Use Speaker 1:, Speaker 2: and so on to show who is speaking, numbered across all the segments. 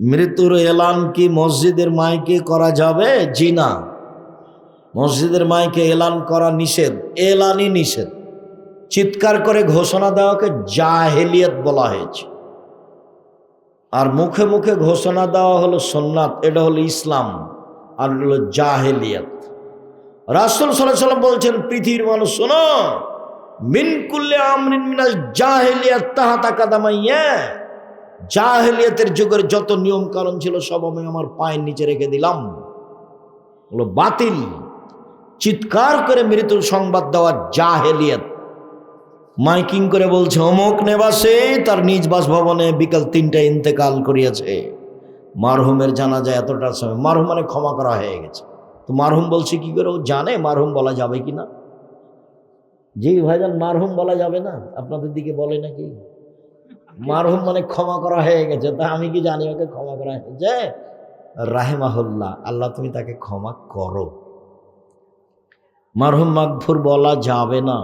Speaker 1: মৃত্যুর এলান কি মসজিদের মাইকে করা যাবে? জি না, মসজিদের মাইকে এলান করা নিষেধ, এলানই নিষেধ। চিৎকার করে ঘোষণা দেওয়াকে জাহেলিয়াত বলা হয়েছে, আর মুখে মুখে ঘোষণা দেওয়া হলো সুন্নাত, এটা হলো ইসলাম, আর হলো জাহেলিয়াত। রাসূল সাল্লাল্লাহু আলাইহি ওয়াসাল্লাম বলছেন, পৃথিবীর মানুষ শোনো, মিন কুল্লি আমরিন মিনাল জাহেলিয়াত তাহাতা কাদামাইয়া, জাহেলিয়াতের যুগের যত নিয়ম কানুন ছিল সব আমি আমার পায়ের নিচে রেখে দিলাম, হলো বাতিল। চিৎকার করে মৃত্যুর সংবাদ দেওয়া জাহেলিয়াত। মাইকিং করে বলছে অমুক নেবাসে তার নিজ বাসভবনে বিকাল ৩টায় ইন্তেকাল করিয়াছে, মারহুমের জানাজা এতটার সময়। মারহুম মানে ক্ষমা করা হয়ে গেছে। তো মারহুম বলছে কি করে? ও জানে মারহুম বলা যাবে কি না? জি ভাইজান, মারহুম বলা যাবে না? আপনাদের দিকে বলে নাকি? মারহুম মানে ক্ষমা করা হয়ে গেছে, তা আমি কি জানি ওকে ক্ষমা করা হয়েছে? রাহেমাহুল্লাহ, আল্লাহ তুমি তাকে ক্ষমা করো। মারহুম মাগফুর বলা যাবে না,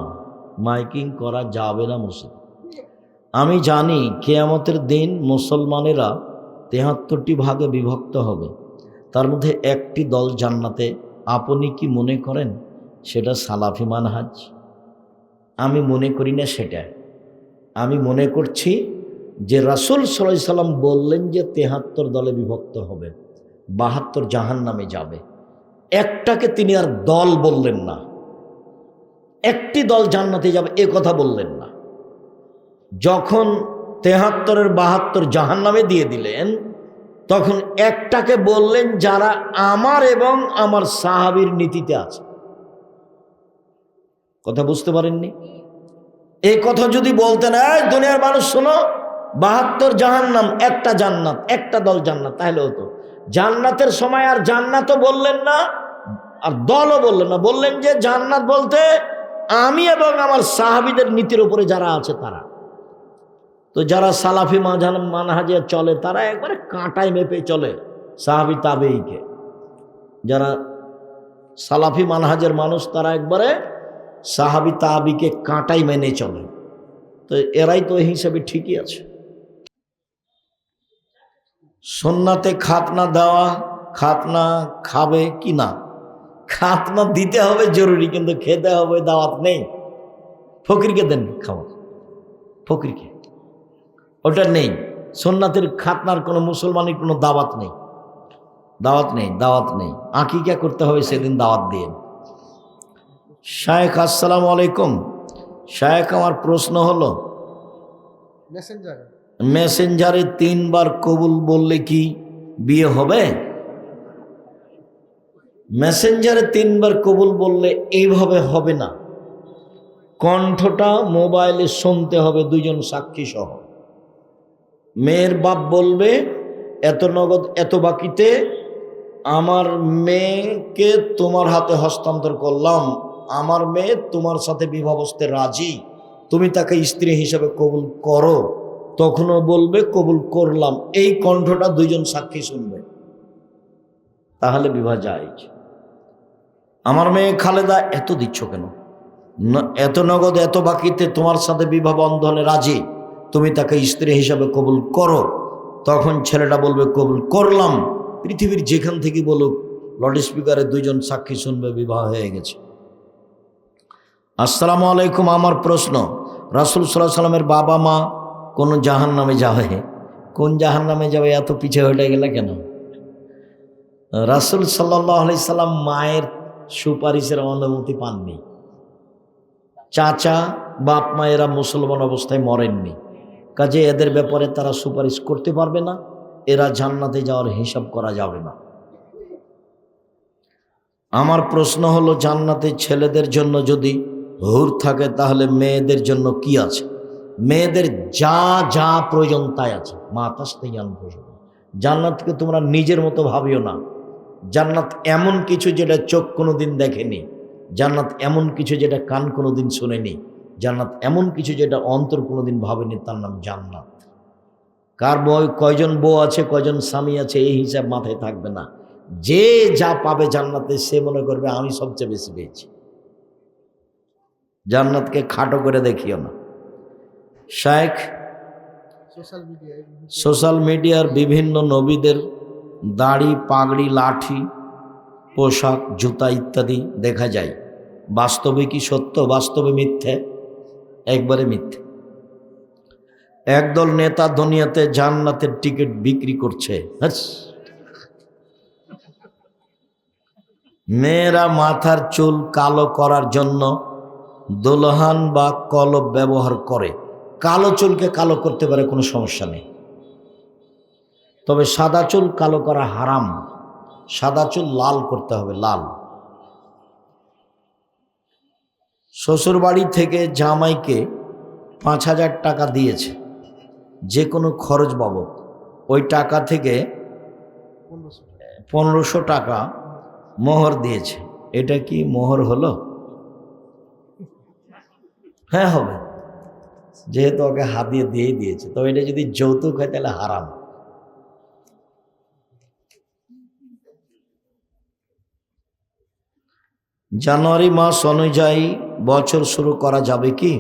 Speaker 1: মাইকিং করা যাবে না মসজিদ। আমি জানি কিয়ামতের দিন মুসলমানেরা ৭৩টি ভাগে বিভক্ত হবে, তার মধ্যে একটি দল জান্নাতে। আপনি কি মনে করেন সেটা সালাফি মানহাজ? আমি মনে করি না সেটা। আমি মনে করছি যে রাসূল সাল্লাল্লাহু আলাইহি সাল্লাম বললেন যে ৭৩ দলে বিভক্ত হবে, ৭২ জাহান্নামে যাবে। একটাকে তিনি আর দল বললেন না, একটি দল জান্নাতে যাবে এ কথা বললেন না। যখন ৭৩-এর ৭২ জাহান্নামে দিয়ে দিলেন, তখন একটাকে বললেন যারা আমার এবং আমার সাহাবীর নীতিতে আছে। কথা বুঝতে পারেননি? এই কথা যদি বলতেন, এই দুনিয়ার মানুষ শোনো, ৭২ জাহান্নাম, একটা জান্নাত, একটা দল জান্নাত, তাহলে হতো। জান্নাতের সময় আর জান্নাতও বললেন না, আর দলও বললেন না। বললেন যে জান্নাত বলতে আমি এবং আমার সাহাবীদের নীতির উপরে যারা আছে তারা। তো যারা সালাফি মানহাজে চলে তারা একবারে কাঁটায় মেপে চলে সাহাবী তাবেঈকে। যারা সালাফি মানহাজের মানুষ তারা একবারে সাহাবী তাবেঈকে কাঁটাই মেনে চলে। তো এরাই তো এই হিসাবে ঠিকই আছে। সুন্নাতে খাতনা দেওয়া, খাতনা খাবে কি না? খাতনা দিতে হবে জরুরি, কিন্তু খেতে হবে দাওয়াত নেই। ফকিরকে দেন খাওয়া, ফকিরকে, ওটা নেই। সুন্নাতের খাতনার কোনো মুসলমানের কোনো দাওয়াত নেই, দাওয়াত নেই, দাওয়াত নেই। আকিকা করতে হবে সেদিন, দাওয়াত দিয়ে। শায়েখ আসসালামু আলাইকুম। শায়েখ, আমার প্রশ্ন হলো, মেসেঞ্জারে ৩ বার কবুল বললে কি বিয়ে হবে? মেসেঞ্জারে ৩ বার কবুল বললে এইভাবে হবে না, কণ্ঠটা মোবাইলে শুনতে হবে ২ জন সাক্ষী সহ। মেয়ের বাপ বলবে এত নগদ এত বাকিতে আমার মেয়েকে তোমার হাতে হস্তান্তর করলাম, আমার মেয়ে তোমার সাথে বিবাহ বসতে রাজি, তুমি তাকে স্ত্রী হিসেবে কবুল করো। তখনও বলবে কবুল করলাম, এই কণ্ঠটা ২ জন সাক্ষী শুনবে, তাহলে বিবাহ জায়েজ। আমার মেয়ে খালেদা এত দিচ্ছ কেন? এত নগদ এত বাকিতে তোমার সাথে বিবাহ বন্ধনে রাজি, তুমি তাকে স্ত্রী হিসাবে কবুল করো। তখন ছেলেটা বলবে কবুল করলাম। পৃথিবীর যেখান থেকে বলুক, লাউড স্পিকারে ২ জন সাক্ষী শুনবে, বিবাহ হয়ে গেছে। আসসালামু আলাইকুম। আমার প্রশ্ন, রাসূল সাল্লাল্লাহু আলাইহি সাল্লামের বাবা মা কোন জাহান্নামে যাবে? কোন জাহান্নামে যাবে? এত পিছে হয়ে গেলে কেন? রাসূল সাল্লাল্লাহু আলাইহি সাল্লাম মায়ের সুপারিশের অনুমতি পাননি। চাচা বাপ মায়েরা মুসলমান অবস্থায় মরেননি, কাজে এদের ব্যাপারে তারা সুপারিশ করতে পারবে না, এরা জান্নাতে যাওয়ার হিসাব করা যাবে না। আমার প্রশ্ন হলো, জান্নাতে ছেলেদের জন্য যদি হুর থাকে তাহলে মেয়েদের জন্য কি আছে? মেয়েদের যা যা প্রয়োজন তাই আছে। মা তাস্তাইয়ান প্রয়োজন। জান্নাতকে তোমরা নিজের মতো ভাবিও না। জান্নাত এমন কিছু যেটা চোখ কোনোদিন দেখেনি, জান্নাত এমন কিছু যেটা কান কোনোদিন শোনেনি, জান্নাত এমন কিছু যেটা অন্তর কোনোদিন ভাবেনি, তার নাম জান্নাত। কার কয়জন বউ আছে, কয়জন স্বামী আছে, এই হিসাব মাথায় থাকবে না। যে যা পাবে জান্নাতে সে মনে করবে আমি সবচেয়ে বেশি পেয়েছি। জান্নাতকে খাটো করে দেখিও না। শায়েখ, সোশ্যাল মিডিয়ার বিভিন্ন নবীদের দাড়ি, পাগড়ি, লাঠি, পোশাক, জুতা ইত্যাদি দেখা যায়। বাস্তবে কি সত্য? বাস্তবে মিথ্যে, একবারে মিথ্যে। একদল নেতা দুনিয়াতে জান্নাতের টিকিট বিক্রি করছে। মেয়েরা মাথার চুল কালো করার জন্য দুলহান বা কলব ব্যবহার করে। কালো চুলকে কালো করতে পারে, কোনো সমস্যা নেই, তবে সাদা চুল কালো করা হারাম। সাদা চুল লাল করতে হবে, লাল। শ্বশুর বাড়ি থেকে জামাইকে 5,000 টাকা দিয়েছে যে কোনো খরচ বাবদ, ওই টাকা থেকে 1500 টাকা মোহর দিয়েছে। এটা কি মোহর হলো? হ্যাঁ হবে, যেহেতু ওকে হাতিয়ে দিয়েই দিয়েছে। তবে এটা যদি যৌতুক হয় তাহলে হারাম। জানুয়ারি মাস অনুযায়ী বছর শুরু করা যাবে কি?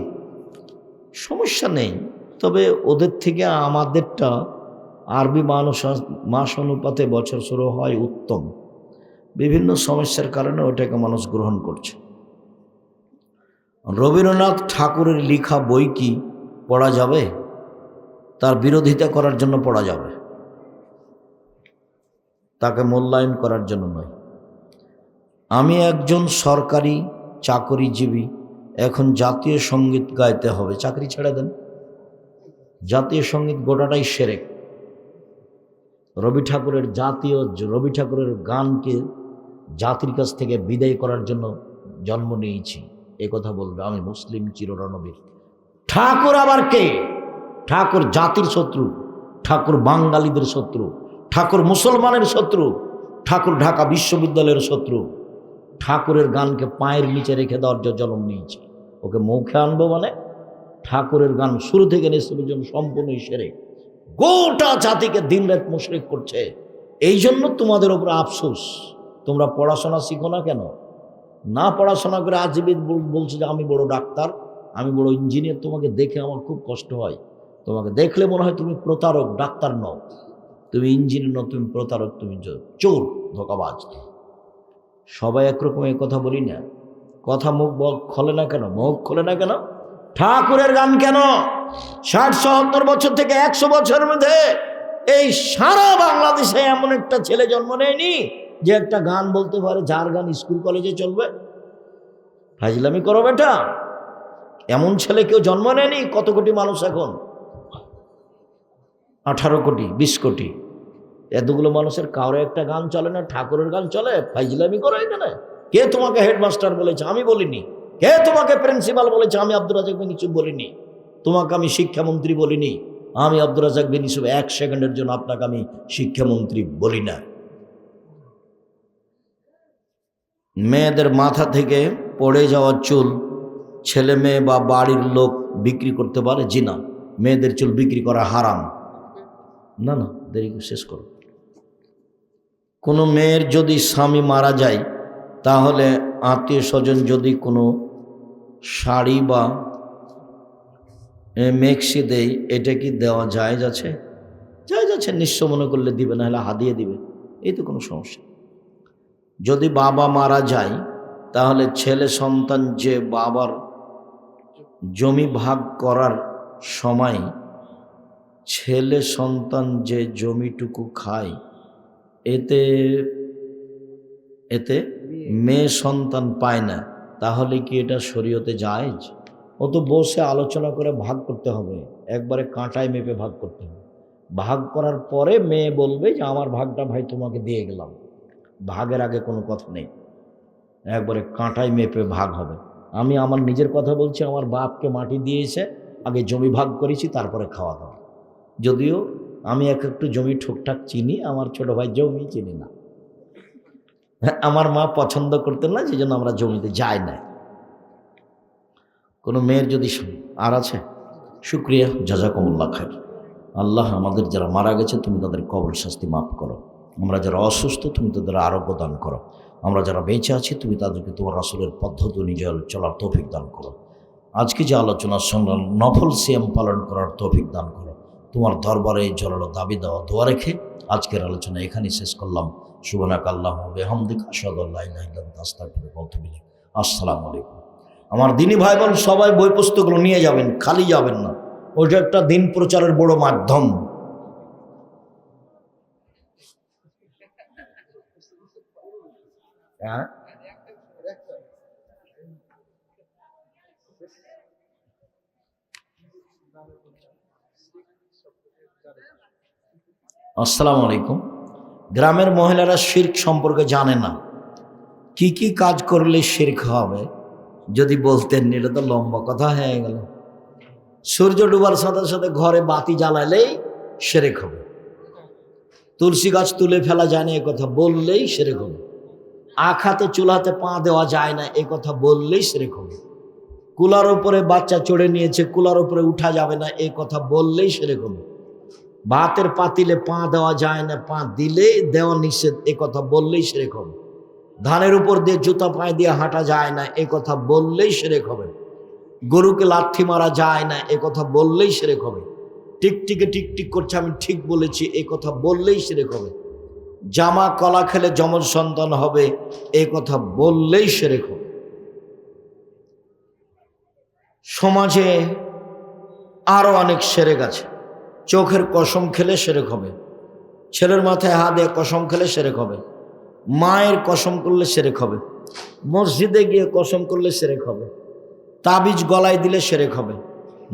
Speaker 1: সমস্যা নেই, তবে ওদের থেকে আমাদেরটা আরবি মাস অনুপাতে বছর শুরু হয় উত্তম। বিভিন্ন সমস্যার কারণে ওটাকে মানুষ গ্রহণ করছে। রবীন্দ্রনাথ ঠাকুরের লেখা বই কি পড়া যাবে? তার বিরোধিতা করার জন্য পড়া যাবে, তাকে মূল্যায়ন করার জন্য নয়। আমি একজন সরকারি চাকরিজীবী, এখন জাতীয় সঙ্গীত গাইতে হবে। চাকরি ছেড়ে দেন। জাতীয় সঙ্গীত গোটাটাই শিরক। রবি ঠাকুরের গানকে জাতির কাছ থেকে বিদায় করার জন্য জন্ম নিয়েছি, এ কথা বলবে। আমি মুসলিম চিররণবীর। ঠাকুর আবার কে? ঠাকুর জাতির শত্রু, ঠাকুর বাঙালিদের শত্রু, ঠাকুর মুসলমানের শত্রু, ঠাকুর ঢাকা বিশ্ববিদ্যালয়ের শত্রু। ঠাকুরের গানকে পায়ের নিচে রেখে দেওয়ার জন্ম নিয়েছে, ওকে মুখে আনবো মানে? ঠাকুরের গান শুরু থেকে নিঃশ্ব পর্যন্ত সম্পূর্ণই শিরক। গোটা জাতিকে দিনরাত মুশরিক করছে। এই জন্য তোমাদের উপর আফসোস, তোমরা পড়াশোনা শিখো না কেন? না পড়াশোনা করে আজীবন বলছে যে আমি বড় ডাক্তার, আমি বড় ইঞ্জিনিয়ার। তোমাকে দেখে আমার খুব কষ্ট হয়। তোমাকে দেখলে মনে হয় তুমি প্রতারক, ডাক্তার নও, তুমি ইঞ্জিনিয়ার নও, তুমি প্রতারক, তুমি চোর, ধোঁকাবাজ। সবাই একরকম এই কথা বলি না। কথা মুখ খোলে না কেন? মুখ খোলে না কেন? ঠাকুরের গান কেন 60-70 বছর থেকে 100 বছরের মধ্যে এই সারা বাংলাদেশে এমন একটা ছেলে জন্ম নেয়নি যে একটা গান বলতে পারে, যার গান স্কুল কলেজে চলবে? ফাজলামি করো বেটা, এমন ছেলে কেউ জন্ম নেয়নি। কত কোটি মানুষ এখন? 18 কোটি, 20 কোটি। এতগুলো মানুষের কারো একটা গান চলে না, ঠাকুরের গান চলে? ফাজলামি করো এখানে। কে তোমাকে হেডমাস্টার বলেছে? আমি বলিনি। কে তোমাকে প্রিন্সিপাল বলেছে? আমি আব্দুর রাজাক বিন ইউসুফ বলিনি। তোমাকে আমি শিক্ষামন্ত্রী বলিনি। আমি আব্দুর রাজাক বিন ইউসুফ 1 সেকেন্ডের জন্য আপনাকে আমি শিক্ষামন্ত্রী বলি না। মেয়েদের মাথা থেকে পড়ে যাওয়া চুল ছেলে মেয়ে বা বাড়ির লোক বিক্রি করতে পারে? জি না, মেয়েদের চুল বিক্রি করা হারাম। না না, দেরি শেষ করো। কোনো মেয়ের যদি স্বামী মারা যায়, তাহলে আত্মীয় স্বজন যদি কোনো শাড়ি বা মেক্সি দেয়, এটা কি দেওয়া জায়েজ আছে? জায়েজ আছে, নিঃস্ব মনে করলে দিবে, না হলে হাদিয়ে দিবে, এই তো কোনো সমস্যা। যদি বাবা মারা যায়, তাহলে ছেলে সন্তান যে বাবার জমি ভাগ করার সময় ছেলে সন্তান যে জমিটুকু খায়, এতে মেয়ে সন্তান পায় না, তাহলে কি এটা শরীয়তে জায়েজ? ও তো বসে আলোচনা করে ভাগ করতে হবে, একবারে কাঁটায় মেপে ভাগ করতে হবে। ভাগ করার পরে মেয়ে বলবে যে আমার ভাগটা ভাই তোমাকে দিয়ে গেলাম। ভাগের আগে কোনো কথা নেই, একবারে কাঁটায় মেপে ভাগ হবে। আমি আমার নিজের কথা বলছি, আমার বাপকে মাটি দিয়েছে, আগে জমি ভাগ করেছি, তারপরে খাওয়া দাওয়া। যদিও আমি একটু জমি ঠুকঠাক চিনি, আমার ছোট ভাই জমি চিনি না। আমার মা পছন্দ করতেন না, সেই জন্য আমরা জমিতে যাই না। কোনো মেয়ের যদি আর আছে, শুক্রিয়া, জাযাকুমুল্লাহ খাইর। আল্লাহ আমাদের যারা মারা গেছে তুমি তাদের কবর শাস্তি মাফ করো। আমরা যারা অসুস্থ তুমি তাদের আরোগ্য দান করো। আমরা যারা বেঁচে আছি তুমি তাদেরকে তোমার রাসূলের পদ্ধতি অনুযায়ী চলার তৌফিক দান করো। আজকে যে আলোচনা শুনলাম, নফল সিয়াম পালন করার তৌফিক দান করো। তোমার দরবারে এই জোরালো দাবি দেওয়া দোয়া রেখে আজকের আলোচনা এখানেই শেষ করলাম। সুবহানাকা আল্লাহুম্মা ওয়া বিহামদিকা আশহাদু আল্লা ইলাহা ইল্লা আনতা আস্তাগফিরুকা ওয়া আতুবু ইলাইক। আসসালামু আলাইকুম। আমার দিনী ভাই বোন সবাই বই পুস্তকগুলো নিয়ে যাবেন, খালি যাবেন না। ওইটা একটা দিন প্রচারের বড় মাধ্যম। হ্যাঁ, আসসালামু আলাইকুম। গ্রামের মহিলারা শিরক সম্পর্কে জানে না, কি কি কাজ করলে শিরক হবে যদি বলতেন, নিলে তো লম্বা কথা হয়ে গেল। সূর্য ডুবার সাথে সাথে ঘরে বাতি জ্বালালেই শিরক হবে। তুলসী গাছ তুলে ফেলা যায় না, এ কথা বললেই শিরক হবে। আখাতে চুলাতে পা দেওয়া যায় না, এ কথা বললেই শিরক হবে। কুলার উপরে বাচ্চা চড়ে নিয়েছে, কুলার উপরে উঠা যাবে না, এ কথা বললেই শিরক হবে। ভাতের পাতিলে পা দেওয়া যায় না, পা দিলে দেওয়া নিষেধ, এ কথা বললেই শিরক হবে। ধানের উপর দিয়ে জুতা পায়ে দিয়ে হাঁটা যায় না, এ কথা বললেই শিরক হবে। গরুকে লাথি মারা যায় না, এ কথা বললেই শিরক হবে। টিকটিকে টিকটিক করছে, আমি ঠিক বলেছি, এ কথা বললেই শিরক হবে। জামা কলা খেলে যমজ সন্তান হবে, এ কথা বললেই শিরক হবে। সমাজে আরো অনেক শিরক আছে। চোখের কসম খেলে শিরক হবে, ছেলের মাথায় হাত দিয়ে কসম খেলে শিরক হবে, মায়ের কসম করলে শিরক হবে, মসজিদে গিয়ে কসম করলে শিরক হবে, তাবিজ গলায় দিলে শিরক হবে,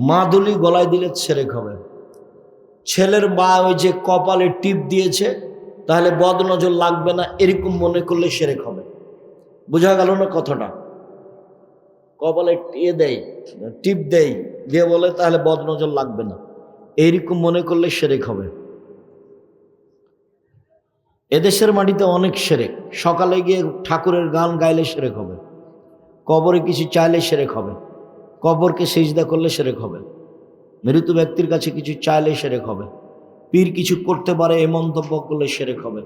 Speaker 1: মাদুলি গলায় দিলে শিরক হবে। ছেলের মা ওই যে কপালে টিপ দিয়েছে তাহলে বদনজর লাগবে না, এরকম মনে করলে শিরক হবে। বোঝা গেল না কথাটা? কপালে টিপ দেয় দিয়ে বলে তাহলে বদনজর লাগবে না, এইরকম মনে করলে শিরক হবে। এদেশের মাটিতে অনেক শিরক। সকালে গিয়ে ঠাকুরের গান গাইলে শিরক হবে, কবরে কিছু চাইলে শিরক হবে, কবরকে সিজদা করলে শিরক হবে, মৃত ব্যক্তির কাছে কিছু চাইলে শিরক হবে, পীর কিছু করতে পারে এই মন্তব্য করলে শিরক হবে।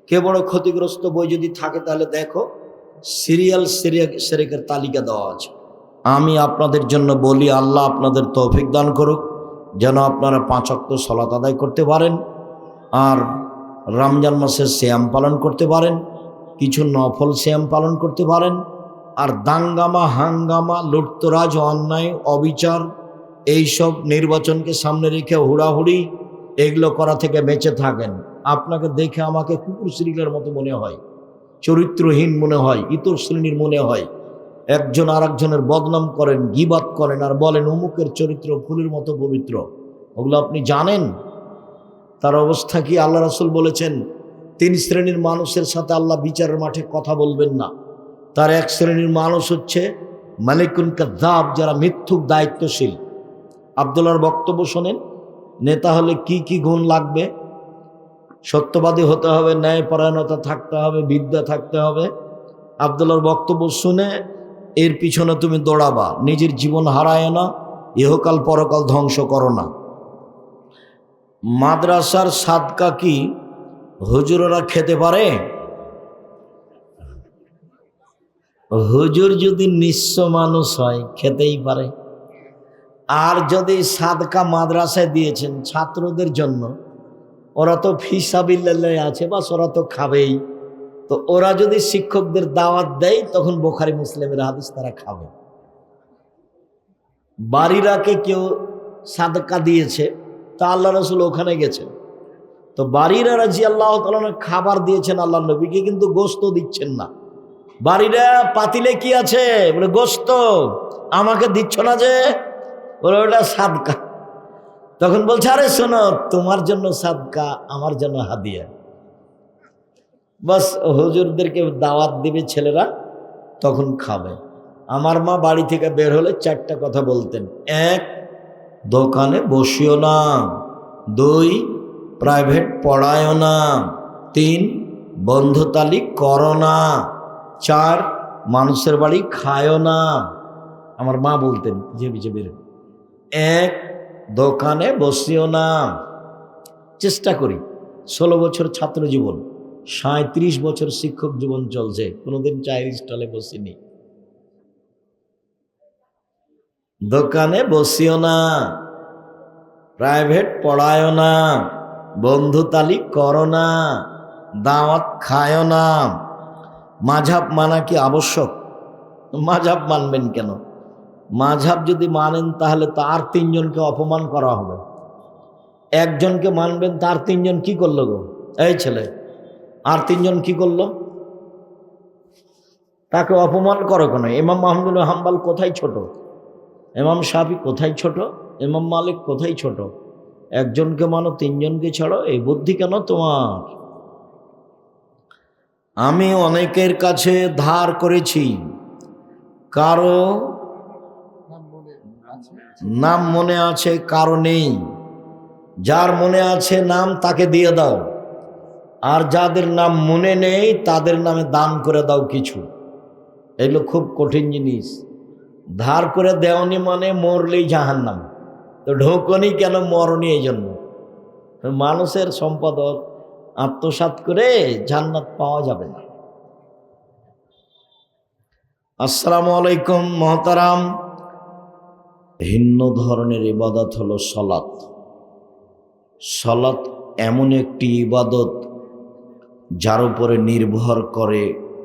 Speaker 1: কে বড় ক্ষতিগ্রস্ত বই যদি থাকে তাহলে দেখো, সিরিয়াল শিরকের তালিকা দেওয়া আছে। আমি আপনাদের জন্য বলি, আল্লাহ আপনাদের তৌফিক দান করুক যেন আপনারা 5 ওয়াক্ত সালাত আদায় করতে পারেন, আর রমজান মাসের সিয়াম পালন করতে পারেন, কিছু নফল সিয়াম পালন করতে পারেন, আর দাঙ্গামা হাঙ্গামা লুটতরাজ অন্যায় অবিচার এইসব নির্বাচনকে সামনে রেখে হুড়াহুড়ি এগুলো করা থেকে বেঁচে থাকেন। আপনাকে দেখে আমাকে কুকুর শ্রীলের মতো মনে হয়, চরিত্রহীন মনে হয়, ইতর শ্রেণীর মনে হয়। একজন আর একজনের বদনাম করেন, গীবাত করেন, আর বলেন অমুকের চরিত্র ফুলের মতো পবিত্র। ওগুলো আপনি জানেন তার অবস্থা কি? আল্লাহ রাসূল বলেছেন 3 শ্রেণীর মানুষের সাথে আল্লাহ বিচারের মাঠে কথা বলবেন না। তার এক শ্রেণীর মানুষ হচ্ছে মালিকুন কাযযাব, যারা মিথ্যুক দায়িত্বশীল। আব্দুল্লাহর বক্তব্য শোনেন, নেতা হলে কি কি গুণ লাগবে? সত্যবাদী হতে হবে, ন্যায়পরায়ণতা থাকতে হবে, বিদ্যা থাকতে হবে। আব্দুল্লাহর বক্তব্য শুনে এর পিছনে তুমি দৌড়াবা, নিজের জীবন হারায় না, ইহকাল পরকাল ধ্বংস করো না। মাদ্রাসার সাদকা কি হুজুররা খেতে পারে? হুজুর যদি নিঃস্ব মানুষ হয় খেতেই পারে। আর যদি সাদকা মাদ্রাসায় দিয়েছেন ছাত্রদের জন্য, ওরা তো ফিসাবিল্লাহ আছে, বাস ওরা তো খাবেই। তো ওরা যদি শিক্ষকদের দাওয়াত দেয় তখন বুখারী মুসলিমের হাদিস তারা খাবে। বাড়িরাকে কেউ সাদকা দিয়েছে, তা আল্লাহ রাসূল ওখানে গেছেন, তো বাড়িরা রাদিয়াল্লাহু তাআলা খাবার দিয়েছেন আল্লাহ নবীকে, কিন্তু গোশত দিচ্ছেন না। বাড়িরা পাতিলে কি আছে? বলে গোশত। আমাকে দিচ্ছ না যে? বলে ওটা সাদকা। তখন বলছে আরে শোনো, তোমার জন্য সাদকা, আমার জন্য হাদিয়া। বাস হুজুরদেরকে দাওয়াত দিবে ছেলেরা, তখন খাবে। আমার মা বাড়ি থেকে বের হলে 4টা কথা বলতেন। 1, দোকানে বসিও না। 2, প্রাইভেট পড়ায়ও না। 3, বন্ধুতালি করো না। 4, মানুষের বাড়ি খায়ও না। আমার মা বলতেন যে বিজে বের। 1, দোকানে বসিও না। চেষ্টা করি, 16 বছর ছাত্র জীবন, 37 বছর শিক্ষক জীবন চলছে, কোনোদিন চায়ের স্টলে বসিনি। দোকানে বসিও না। প্রাইভেট পড়ায় না, বন্ধু তালিক করো না, দাওয়াত খায় না। মাঝহাব মানা কি আবশ্যক? মাঝহাব মানবেন কেন? মাঝহাব যদি মানেন তাহলে তো আর তিনজনকে অপমান করা হবে। একজনকে মানবেন, তার তিনজন কি করলো গো? এই ছেলে, আর তিনজন কি করলো? তাকে অপমান করো কেন? ইমাম আহমদ হাম্বাল কোথায় ছোট? ইমাম শাফি কোথায় ছোট? ইমাম মালিক কোথায় ছোট? একজনকে মানো, তিনজনকে ছাড়ো, এই বুদ্ধি কেন তোমার? আমি অনেকের কাছে ধার করেছি, কারো নাম মনে আছে, কারো নেই। যার মনে আছে নাম তাকে দিয়ে দাও, আর যাদের নাম মনে নেই তাদের নামে দান করে দাও কিছু। এগুলো খুব কঠিন জিনিস। ধার করে দেওয়ানি মানে মরলেই জাহান্নাম, তো ঢোকনি কেন? মরণই। এই জন্য মানুষের সম্পদ আত্মসাৎ করে জান্নাত পাওয়া যাবে না। আসসালামু আলাইকুম মহতারাম। ভিন্ন ধরনের ইবাদত হলো সালাত। সালাত এমন একটি ইবাদত যার উপরে নির্ভর করে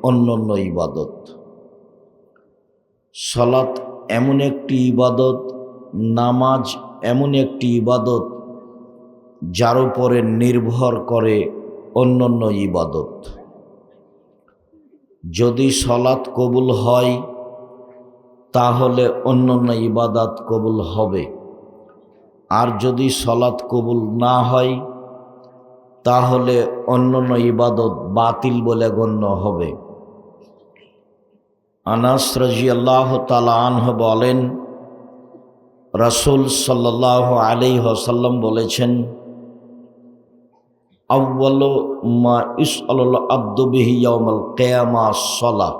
Speaker 1: অন্যান্য ইবাদত। সালাত এমন একটি ইবাদত, নামাজ এমন একটি ইবাদত যার উপরে নির্ভর করে অন্যান্য ইবাদত। যদি সালাত কবুল হয় তাহলে অন্যান্য ইবাদত কবুল হবে, আর যদি সালাত কবুল না হয় তাহলে অন্যান্য ইবাদত বাতিল বলে গণ্য হবে। আনাস রাদিয়াল্লাহু তাআলা আনহু বলেন, রাসূল সাল্লাল্লাহু আলাইহি ওয়াসাল্লাম বলেছেন, আউয়ালু মা ইসআলুল আবদু বিহি ইয়াউমাল কিয়ামাহ আস-সালাহ।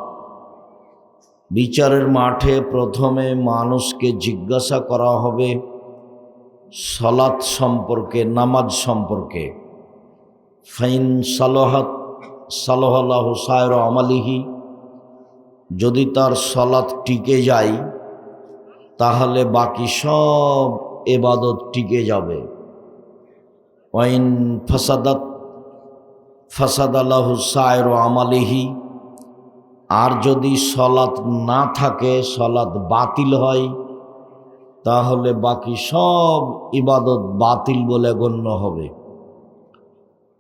Speaker 1: বিচারের মাঠে প্রথমে মানুষকে জিজ্ঞাসা করা হবে সালাত সম্পর্কে, নামাজ সম্পর্কে। ফাইন সালাহাত সালাহাল্লাহু সায়রা আমালিহি, যদি তার সালাত টিকে যায় তাহলে বাকি সব ইবাদত টিকে যাবে। ওয়াইন ফাসাদাত ফাসাদাল্লাহু সায়রা আমালিহি, আর যদি সালাত না থাকে, সালাত বাতিল হয়, তাহলে বাকি সব ইবাদত বাতিল বলে গণ্য হবে।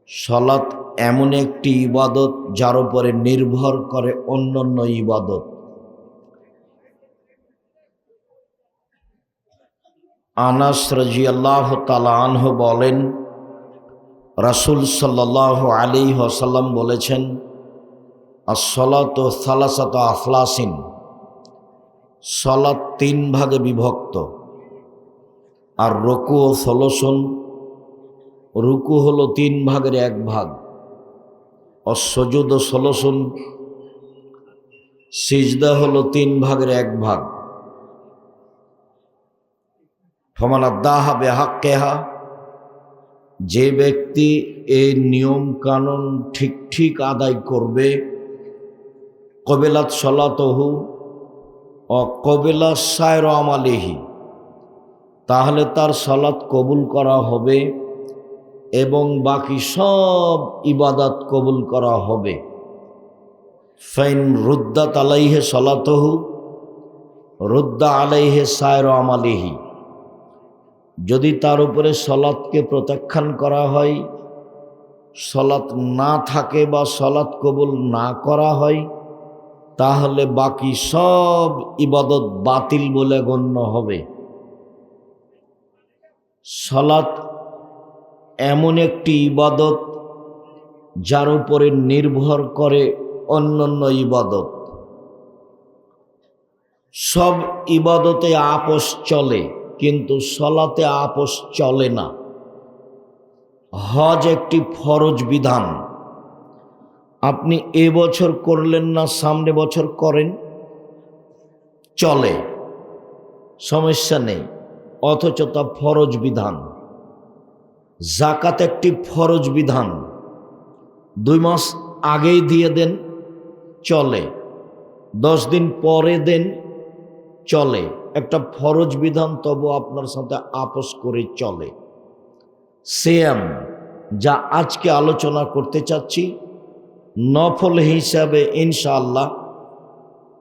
Speaker 1: সালাত এমন একটি ইবাদত যার উপরে নির্ভর করে অন্যান্য ইবাদত। আনাস রাদিয়াল্লাহু তাআলা আনহু বলেন, রাসূল সাল্লাল্লাহু আলাইহি ওয়াসাল্লাম বলেছেন, আস-সালাতু সালাসাতু আখলাসিন, সালাত তিন ভাগে বিভক্ত। আর রুকু ও সলসন, রুকু হলো তিন ভাগের এক ভাগ। অসজুদ ও সলসন, সিজদা হলো তিন ভাগের এক ভাগ। ফামান আদ্দাহা বিহাক্কিহা, যে ব্যক্তি এই নিয়ম কানুন ঠিক ঠিক আদায় করবে, কবিলাত সালাতুহু ও কবিলা সায়র আমালিহি, তাহলে তার সালাত কবুল করা হবে এবং বাকি সব ইবাদত কবুল করা হবে। ফাইন রুদ্দাত আলাইহে সালাতুহু রুদ্দা আলাইহে সায়র আমালিহি, যদি তার উপরে সালাতকে প্রত্যাখ্যান করা হয়, সালাত না থাকে বা সালাত কবুল না করা হয়, তাহলে বাকি সব ইবাদত বাতিল বলে গণ্য হবে। সালাত এমন একটি ইবাদত যার উপরে নির্ভর করে অন্যান্য ইবাদত। সব ইবাদতে আপোষ চলে, কিন্তু সালাতে আপোষ চলে না। হজ একটি ফরজ বিধান, আপনি এবছর করলেন না, সামনে বছর করেন, চলে, সমস্যা নেই, অথচ তা ফরজ বিধান। যাকাত একটি ফরজ বিধান, 2 মাস আগেই দিয়ে দেন, চলে, 10 দিন পরে দেন, চলে, একটা ফরজ বিধান, তবু আপনার সাথে আপোষ করে চলে। সিয়াম, যা আজকে আলোচনা করতে চাচ্ছি, নফল হিসাবে ইনশাআল্লাহ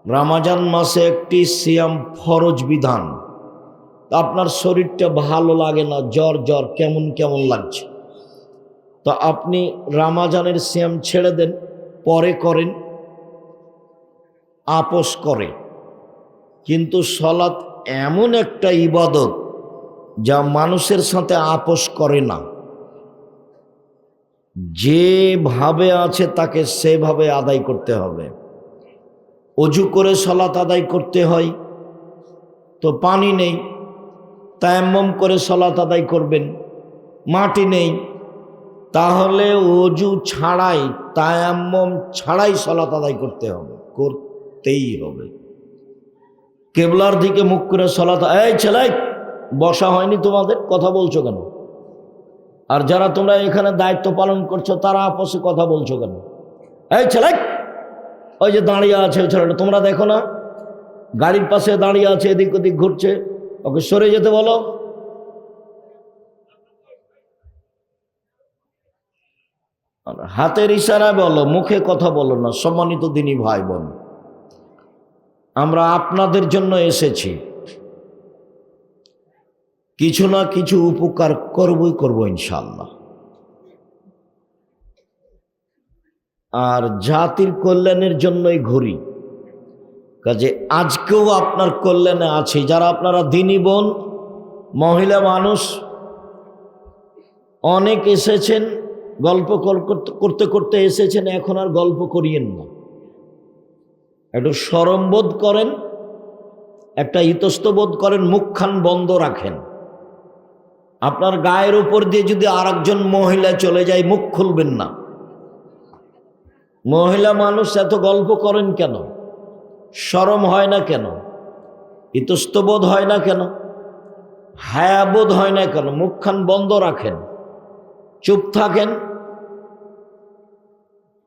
Speaker 1: রমজান মাসে একটি সিয়াম ফরজ বিধান। আপনার শরীরটা ভালো লাগে না, জ্বর জ্বর কেমন কেমন লাগছে, তো আপনি রমজানের সিয়াম ছেড়ে দেন, পরে করেন, আপোষ করে। কিন্তু সলাৎ এমন একটা ইবাদত যা মানুষের সাথে আপোষ করে না, যেভাবে আছে তাকে সেভাবে আদায় করতে হবে। অজু করে সলাৎ আদায় করতে হয়, তো পানি নেই, তায়াম্মুম করে সলাৎ আদায় করবেন। মাটি নেই, তাহলে অজু ছাড়াই, তায়াম্মুম ছাড়াই সলাৎ আদায় করতে হবে, করতেই হবে। কেবলার দিকে মুখ করে সলাৎ, এই ছেলে বসা হয়নি তোমাদের, কথা বলছো কেন? আর যারা তোমরা এখানে দায়িত্ব পালন করছো তারা আপসে কথা বলছো কেন? এই ছেলে, ওই যে দাঁড়িয়ে আছে ওই ছেলেটা, তোমরা দেখো না গাড়ির পাশে দাঁড়িয়ে আছে, এদিক ওদিক ঘুরছে, ওকে সরে যেতে বলো। হাতের ইশারায় বলো, মুখে কথা বলো না। সম্মানিত দিনী ভাই বোন, আমরা আপনাদের জন্য এসেছি, কিছু না কিছু উপকার করবই করব ইনশাআল্লাহ। আর জাতির কল্যাণের জন্যই ঘুরি, কাজে আজকেও আপনার কল্যাণে আছি। যারা আপনারা দিনী বোন, মহিলা মানুষ অনেক এসেছেন, গল্প করতে করতে এসেছেন, এখন আর গল্প করিয়েন না, একটু শরম বোধ করেন, একটা ইতস্তবোধ করেন, মুখখান বন্ধ রাখেন। আপনার গায়ের উপর দিয়ে যদি আরেকজন মহিলা চলে যায়, মুখ খুলবেন না। মহিলা মানুষ এত গল্প করেন কেন? শরম হয় না কেন? ইতস্তবোধ হয় না কেন? হায়াবোধ হয় না কেন? মুখখান বন্ধ রাখেন, চুপ থাকেন।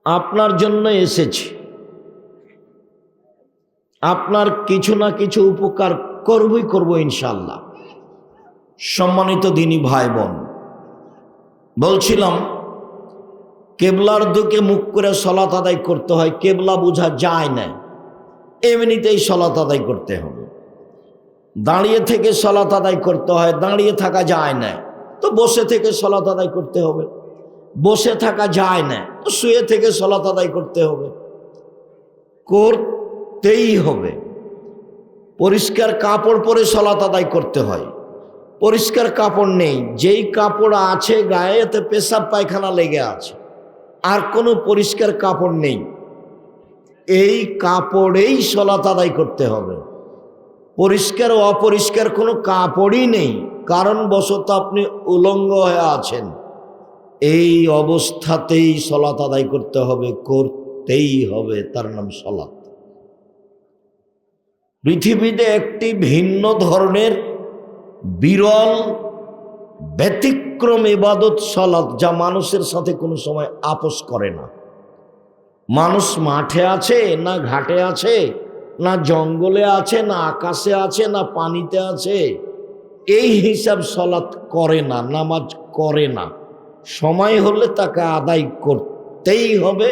Speaker 1: আপনার জন্য এসেছি, আপনার কিছু না কিছু উপকার করবই করব ইনশাআল্লাহ। সম্মানিত দিনী ভাই বোন, বলছিলাম কেবলার দিকে মুখ করে সলাত আদায় করতে হয়। কেবলা বোঝা যায় না, এমনিতেই সলাত আদায় করতে হবে। দাঁড়িয়ে থেকে সলাত আদায় করতে হয়, দাঁড়িয়ে থাকা যায় না, তো বসে থেকে সলাত আদায় করতে হবে। বসে থাকা যায় না, তো শুয়ে থেকে সলাত আদায় করতে হবে, করতেই হবে। পরিষ্কার কাপড় পরে সলাত আদায় করতে হয়, পরিষ্কার কাপড় নেই, যেই কাপড় আছে গায়ে এতে পেশাব পায়খানা লেগে আছে, আর কোনো পরিষ্কার কাপড় নেই, এই কাপড়েই সলাত আদায় করতে হবে। পরিষ্কার ও অপরিষ্কার কোনো কাপড়ই নেই, কারণ বশত আপনি উলঙ্গ হয়ে আছেন, এই অবস্থাতেই সলাত আদায় করতে হবে, করতেই হবে, তার নাম সলাত। পৃথিবীতে একটি ভিন্ন ধরনের বিরল ব্যতিক্রম ইবাদত সলাত, যা মানুষের সাথে কোনো সময় আপোষ করে না। মানুষ মাঠে আছে না ঘাটে আছে, না জঙ্গলে আছে, না আকাশে আছে, না পানিতে আছে, এই হিসাব সলাত করে না, নামাজ করে না। সময় হলে তাকে আদায় করতেই হবে,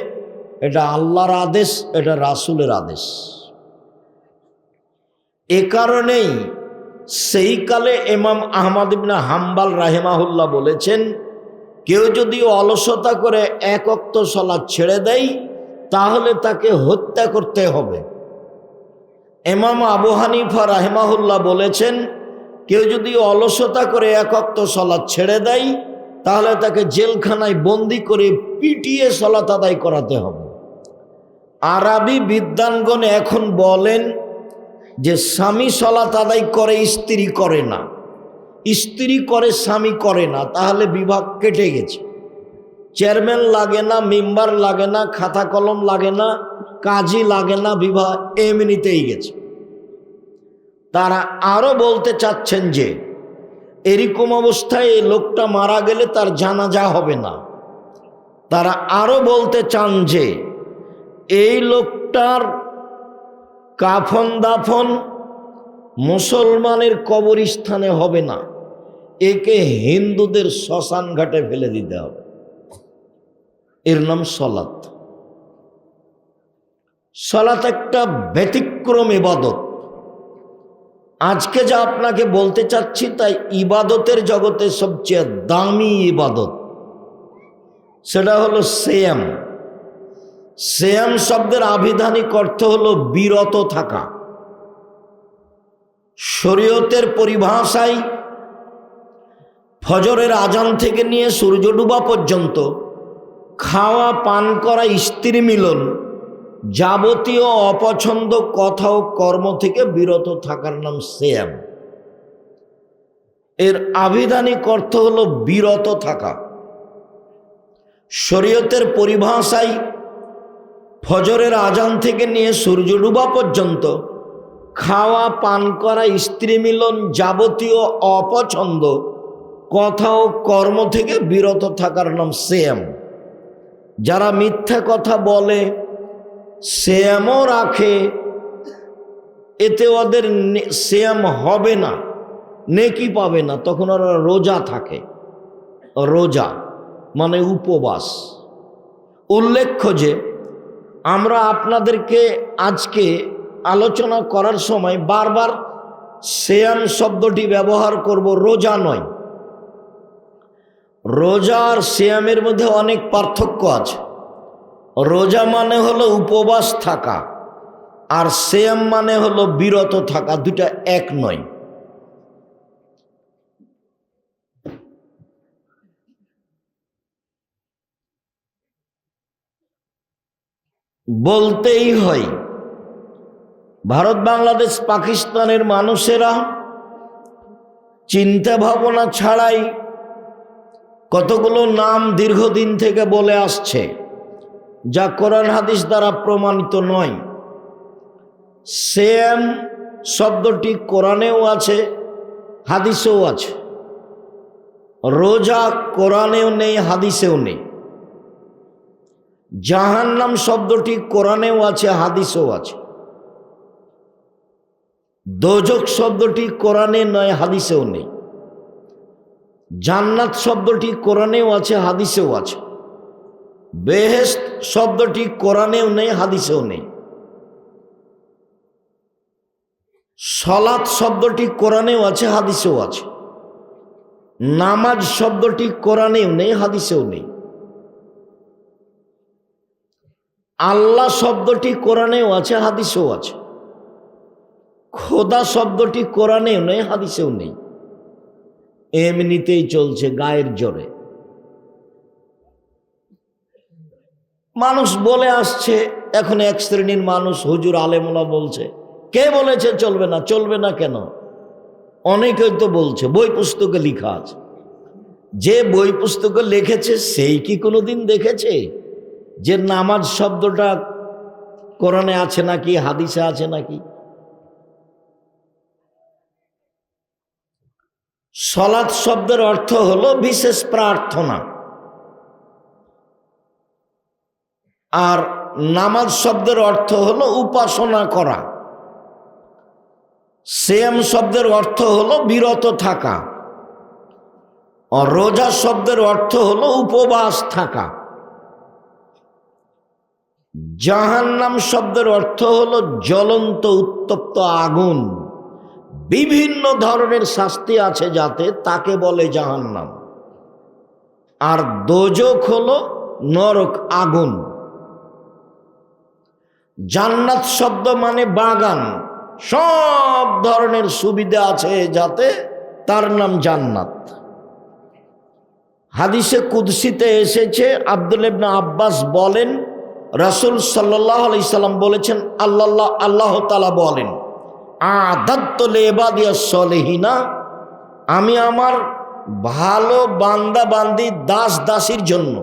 Speaker 1: এটা আল্লাহর আদেশ, এটা রাসূলের আদেশ। এ কারণেই সেই কালে ইমাম আহমদ ইবনে হাম্বল রাহিমাহুল্লাহ বলেছেন, কেউ যদি অলসতা করে এক ওয়াক্ত সালাত ছেড়ে দেয় তাহলে তাকে হত্যা করতে হবে। ইমাম আবু হানিফা রাহিমাহুল্লাহ বলেছেন, কেউ যদি অলসতা করে এক ওয়াক্ত সালাত ছেড়ে দেয় তাহলে তাকে জেলখানায় বন্দি করে পিটিয়ে সালাত আদায় করাতে হবে। আরবি বিদ্বানগণ এখন বলেন যে স্বামী সালাত আদায় করে, স্ত্রী করে না, স্ত্রী করে স্বামী করে না, তাহলে বিভাগ কেটে গেছে। চেয়ারম্যান লাগে না, মেম্বার লাগে না, খাতা কলম লাগে না, কাজী লাগে না, বিভাগ এমনিতেই গেছে। তারা আরো বলতে চাচ্ছেন যে এরকম অবস্থায় এই লোকটা মারা গেলে তার জানাজা হবে না। তারা আরো বলতে চান যে এই লোকটার কাফন দাফন মুসলমানের কবরস্থানে হবে না, একে হিন্দুদের শ্মশান ঘাটে ফেলে দিতে হবে। এর নাম সলাত। সলাত একটা ব্যতিক্রম ইবাদত। আজকে যা আপনাকে বলতে চাচ্ছি তাই ইবাদতের জগতে সবচেয়ে দামি ইবাদত, সেটা হলো সিয়াম। সিয়াম শব্দের আবিধানিক অর্থ হলো বিরত থাকা। শরীয়তের পরিভাষায় ফজরের আজান থেকে নিয়ে সূর্য ডুবা পর্যন্ত খাওয়া, পান করা, স্ত্রী মিলন, যাবতীয় অপছন্দ কথা ও কর্ম থেকে বিরত থাকার নাম সিয়াম। এর আবিধানিক অর্থ হলো বিরত থাকা। শরীয়তের পরিভাষায় ফজরের আজান থেকে নিয়ে সূর্য ডুবা পর্যন্ত খাওয়া, পান করা, স্ত্রী মিলন, যাবতীয় অপছন্দ কথা ও কর্ম থেকে বিরত থাকার নাম সিয়াম। যারা মিথ্যা কথা বলে, সিয়ামও রাখে, এতে ওদের সিয়াম হবে না, নেকি পাবে না, তখন ওরা রোজা থাকে। রোজা মানে উপবাস। উল্লেখ্য যে আমরা আপনাদেরকে আজকে আলোচনা করার সময় বারবার সিয়াম শব্দটি ব্যবহার করব, রোজা নয়। রোজা আর সিয়ামের মধ্যে অনেক পার্থক্য আছে। রোজা মানে হলো উপবাস থাকা, আর সিয়াম মানে হলো বিরত থাকা, দুটা এক নয়। বলতেই হয়, ভারত, বাংলাদেশ, পাকিস্তানের মানুষেরা চিন্তা ভাবনা ছাড়াই কতগুলো নাম দীর্ঘদিন থেকে বলে আসছে, যা কোরআন হাদিস দ্বারা প্রমাণিত নয়। সিয়াম শব্দটি কোরআনেও আছে, হাদিসেও আছে। রোজা কোরআনেও নেই, হাদিসেও নেই। জাহান্নাম শব্দটি কোরআনেও আছে, হাদিসেও আছে। দোজখ শব্দটি কোরআনে নয়, হাদিসেও নেই। জান্নাত শব্দটি কোরআনেও আছে, হাদিসেও আছে। বেহেশত শব্দটি কোরআনেও নেই, হাদিসেও নেই। সলাত শব্দটি কোরআনেও আছে, হাদিসেও আছে। নামাজ শব্দটি কোরআনেও নেই, হাদিসেও নেই। আল্লাহ শব্দটি কোরআনেও আছে, হাদিসেও আছে। খোদা শব্দটি কোরআনেও নেই, হাদিসেও নেই। এমনিতেই চলছে গায়ের জোরে। মানুষ বলে আসছে, এখন এক শ্রেণীর মানুষ, হুজুর আলেমুল্লাহ বলছে। কে বলেছে চলবে না? চলবে না কেন? অনেকেই তো বলছে, বই পুস্তকে লেখা আছে। যে বই পুস্তকে লিখেছে সেই কি কোনোদিন দেখেছে যে নামাজ শব্দটা কোরআনে আছে নাকি, হাদিসে আছে নাকি? সলাত শব্দের অর্থ হলো বিশেষ প্রার্থনা, আর নামাজ শব্দের অর্থ হলো উপাসনা করা। সিয়াম শব্দের অর্থ হলো বিরত থাকা, আর রোজা শব্দের অর্থ হলো উপবাস থাকা। জাহান্নাম শব্দের অর্থ হলো জ্বলন্ত উত্তপ্ত আগুন। বিভিন্ন ধরনের শাস্তি আছে যাতে, তাকে বলে জাহান্নাম। আর দোজখ হলো নরক, আগুন। জান্নাত শব্দ মানে বাগান, সব ধরনের সুবিধা আছে যাতে, তার নাম জান্নাত। হাদিসে কুদসিতে এসেছে, আব্দুল্লাহ ইবনে আব্বাস বলেন, রাসূল সাল্লাল্লাহু আলাইহি সাল্লাম বলেছেন, আল্লাহ তাআলা বলেন, আ'দাদতু লিইবাদিয়াস সলিহিনা, আমি আমার ভালো বান্দা বান্দি, দাস দাসীর জন্য